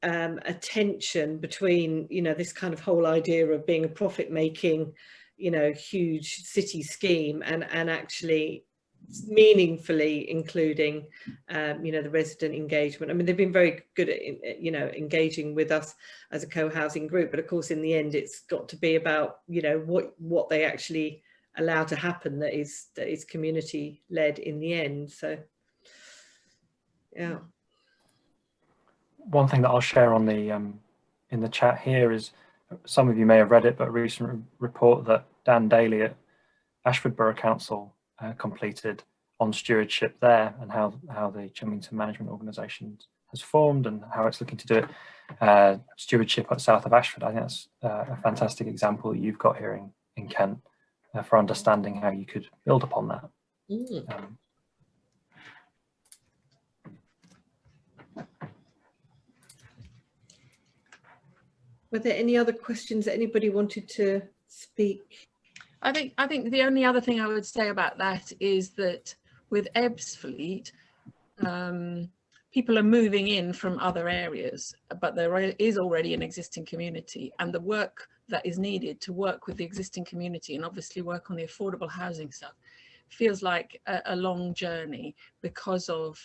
a tension between, you know, this kind of whole idea of being a profit-making, you know, huge city scheme, and actually meaningfully including you know, the resident engagement. I mean, they've been very good at, you know, engaging with us as a co-housing group, but of course in the end it's got to be about, you know, what they actually allow to happen that is community led in the end. So yeah. One thing that I'll share on the in the chat here is, some of you may have read it, but a recent report that Dan Daly at Ashford Borough Council completed on stewardship there, and how the Chumington Management Organisation has formed and how it's looking to do it. Stewardship at south of Ashford, I think that's a fantastic example that you've got here in Kent for understanding how you could build upon that. Were there any other questions that anybody wanted to speak? I think the only other thing I would say about that is that with Ebb's fleet, people are moving in from other areas, but there is already an existing community, and the work that is needed to work with the existing community and obviously work on the affordable housing stuff feels like a long journey, because of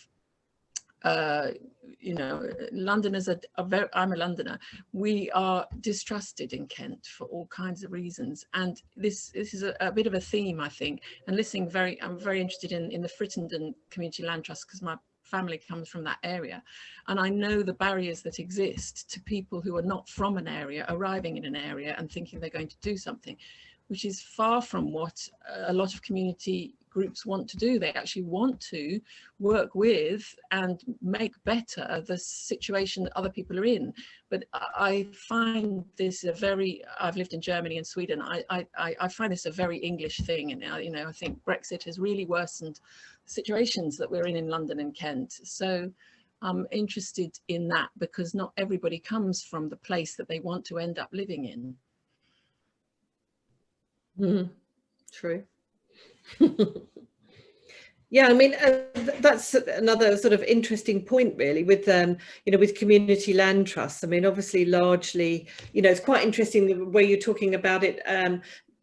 you know, Londoners I'm a Londoner. We are distrusted in Kent for all kinds of reasons, and this is a bit of a theme, I think. And listening, I'm very interested in the Frittenden Community Land Trust, because my family comes from that area, and I know the barriers that exist to people who are not from an area arriving in an area and thinking they're going to do something, which is far from what a lot of community groups want to do. They actually want to work with and make better the situation that other people are in. But I find this I've lived in Germany and Sweden. I find this a very English thing, and you know, I think Brexit has really worsened situations that we're in London and Kent. So I'm interested in that, because not everybody comes from the place that they want to end up living in. True. Yeah, I mean, that's another sort of interesting point, really, with you know, with community land trusts. I mean, obviously, largely, you know, it's quite interesting the way you're talking about it,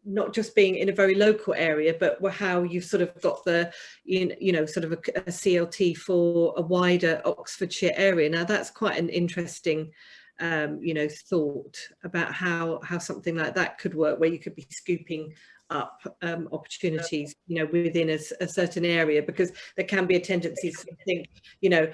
not just being in a very local area, but how you've sort of got the, you know, sort of a CLT for a wider Oxfordshire area. Now, that's quite an interesting you know, thought about how something like that could work, where you could be scooping up opportunities, you know, within a certain area, because there can be a tendency to think, you know,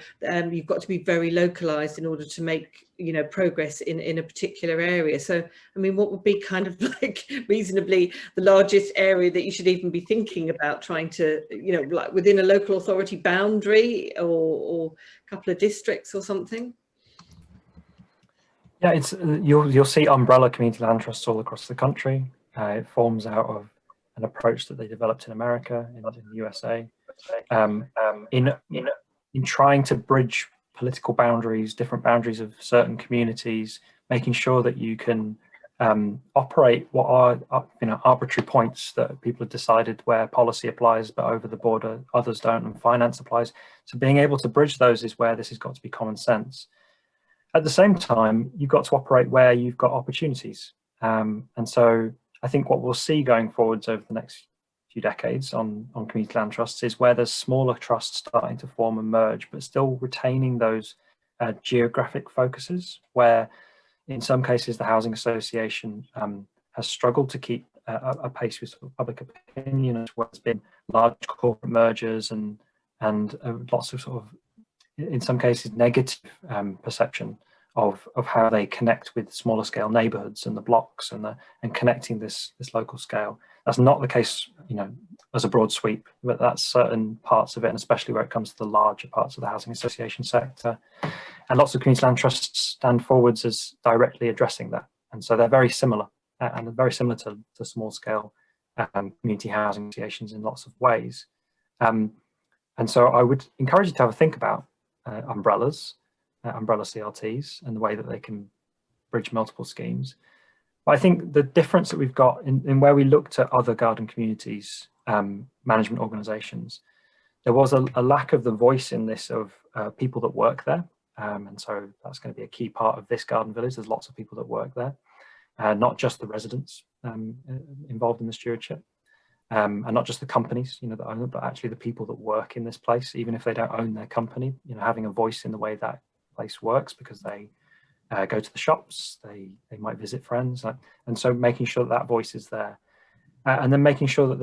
you've got to be very localized in order to make, you know, progress in a particular area. So, I mean, what would be kind of like reasonably the largest area that you should even be thinking about trying to, you know, like within a local authority boundary, or a couple of districts or something? Yeah, it's you'll see umbrella community land trusts all across the country. It forms out of an approach that they developed in America, in the USA, in trying to bridge political boundaries, different boundaries of certain communities, making sure that you can operate what are, you know, arbitrary points that people have decided where policy applies, but over the border others don't, and finance applies. So being able to bridge those is where this has got to be common sense. At the same time, you've got to operate where you've got opportunities. And so I think what we'll see going forwards over the next few decades on community land trusts is where there's smaller trusts starting to form and merge, but still retaining those geographic focuses, where in some cases the housing association has struggled to keep a pace with sort of public opinion, as well as been large corporate mergers and lots of sort of, in some cases, negative perception of how they connect with smaller scale neighbourhoods and the blocks and connecting this local scale. That's not the case, you know, as a broad sweep, but that's certain parts of it, and especially where it comes to the larger parts of the housing association sector. And lots of community land trusts stand forwards as directly addressing that. And so they're very similar, and very similar to small scale community housing associations in lots of ways. And so I would encourage you to have a think about umbrella CLTs and the way that they can bridge multiple schemes. But I think the difference that we've got in where we looked at other garden communities management organisations, there was a lack of the voice in this of people that work there. And so that's going to be a key part of this garden village. There's lots of people that work there, not just the residents involved in the stewardship. And not just the companies, you know, that own it, but actually the people that work in this place, even if they don't own their company, you know, having a voice in the way that place works, because they go to the shops, they might visit friends, and so making sure that voice is there. And then making sure that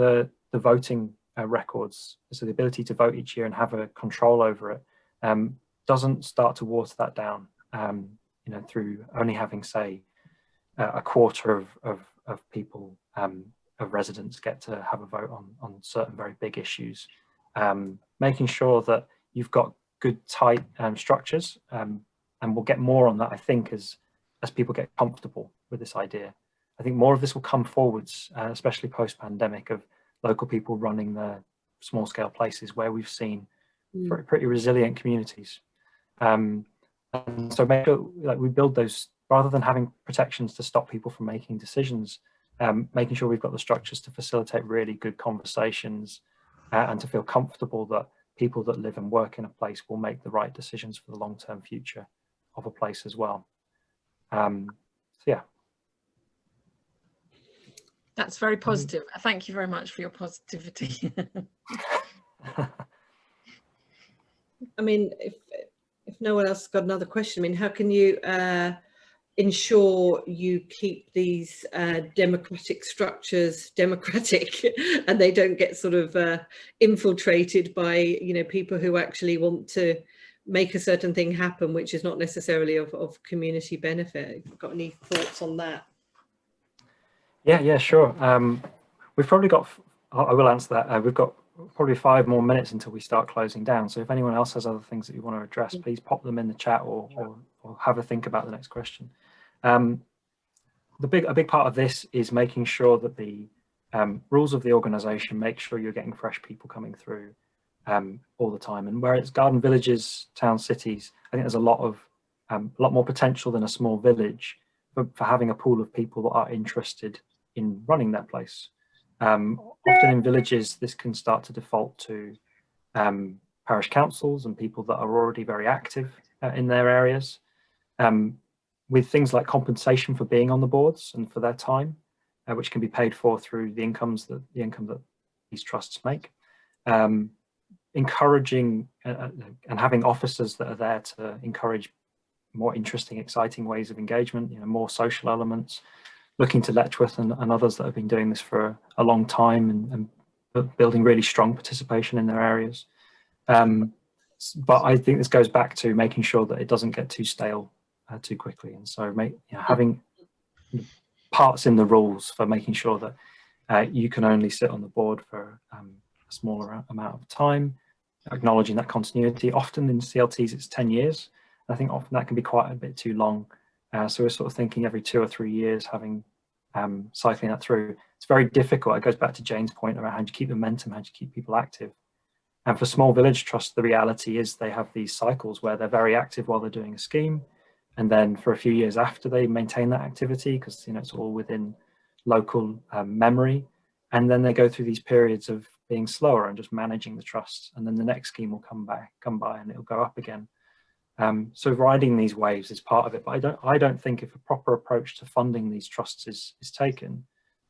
the voting records, so the ability to vote each year and have a control over it, doesn't start to water that down, you know, through only having, say, a quarter of people, of residents get to have a vote on certain very big issues. Making sure that you've got good, tight structures, and we'll get more on that, I think, as people get comfortable with this idea. I think more of this will come forwards, especially post-pandemic, of local people running the small-scale places where we've seen pretty resilient communities. And so make sure, like, we build those, rather than having protections to stop people from making decisions, making sure we've got the structures to facilitate really good conversations, and to feel comfortable that people that live and work in a place will make the right decisions for the long-term future of a place as well. So yeah. That's very positive. Thank you very much for your positivity. I mean, if no one else has got another question, I mean, how can you ensure you keep these democratic structures democratic and they don't get sort of infiltrated by, you know, people who actually want to make a certain thing happen, which is not necessarily of community benefit? Got any thoughts on that? Yeah, sure. We've probably got, I will answer that. We've got probably 5 more minutes until we start closing down. So if anyone else has other things that you want to address, please pop them in the chat or have a think about the next question. A big part of this is making sure that the rules of the organisation make sure you're getting fresh people coming through all the time. And where it's garden villages, town cities, I think there's a lot more potential than a small village for having a pool of people that are interested in running their place. Often in villages, this can start to default to parish councils and people that are already very active in their areas, with things like compensation for being on the boards and for their time, which can be paid for through the income that these trusts make. Encouraging and having officers that are there to encourage more interesting, exciting ways of engagement, you know, more social elements, looking to Letchworth and others that have been doing this for a long time and building really strong participation in their areas. But I think this goes back to making sure that it doesn't get too stale too quickly. And so having parts in the rules for making sure that you can only sit on the board for a smaller amount of time, acknowledging that continuity. Often in CLTs, it's 10 years. I think often that can be quite a bit too long. So we're sort of thinking every 2 or 3 years, having cycling that through. It's very difficult. It goes back to Jane's point around how do you keep momentum, how do you keep people active. And for small village trusts, the reality is they have these cycles where they're very active while they're doing a scheme. And then for a few years after, they maintain that activity because, you know, it's all within local memory. And then they go through these periods of being slower and just managing the trust. And then the next scheme will come by and it'll go up again. So riding these waves is part of it, but I don't think if a proper approach to funding these trusts is taken,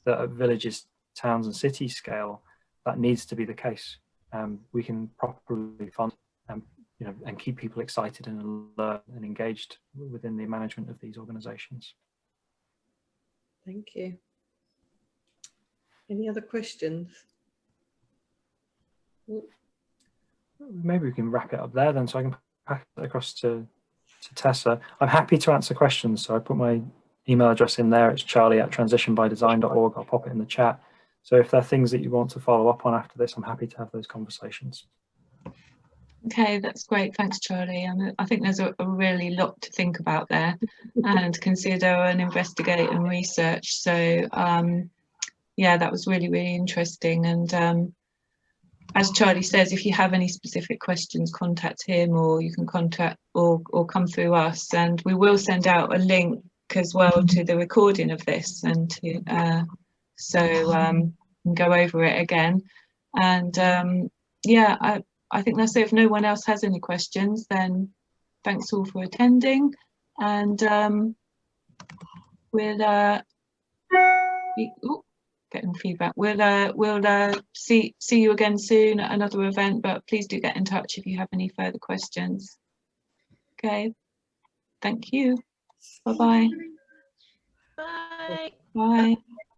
that at villages, towns and city scale, that needs to be the case. We can properly fund you know, and keep people excited and alert and engaged within the management of these organisations. Thank you. Any other questions? Maybe we can wrap it up there then, so I can pass it across to Tessa. I'm happy to answer questions, so I put my email address in there. It's charlie@transitionbydesign.org. I'll pop it in the chat. So if there are things that you want to follow up on after this, I'm happy to have those conversations. Okay, that's great. Thanks, Charlie. I think there's a really lot to think about there and consider and investigate and research. So yeah, that was really, really interesting. And as Charlie says, if you have any specific questions, contact him, or you can contact or come through us, and we will send out a link as well to the recording of this, and to go over it again. And yeah, I think that's it. If no one else has any questions, then thanks all for attending, and we'll getting feedback. We'll see you again soon at another event, but please do get in touch if you have any further questions. Okay, thank you. Bye-bye. Bye. Bye.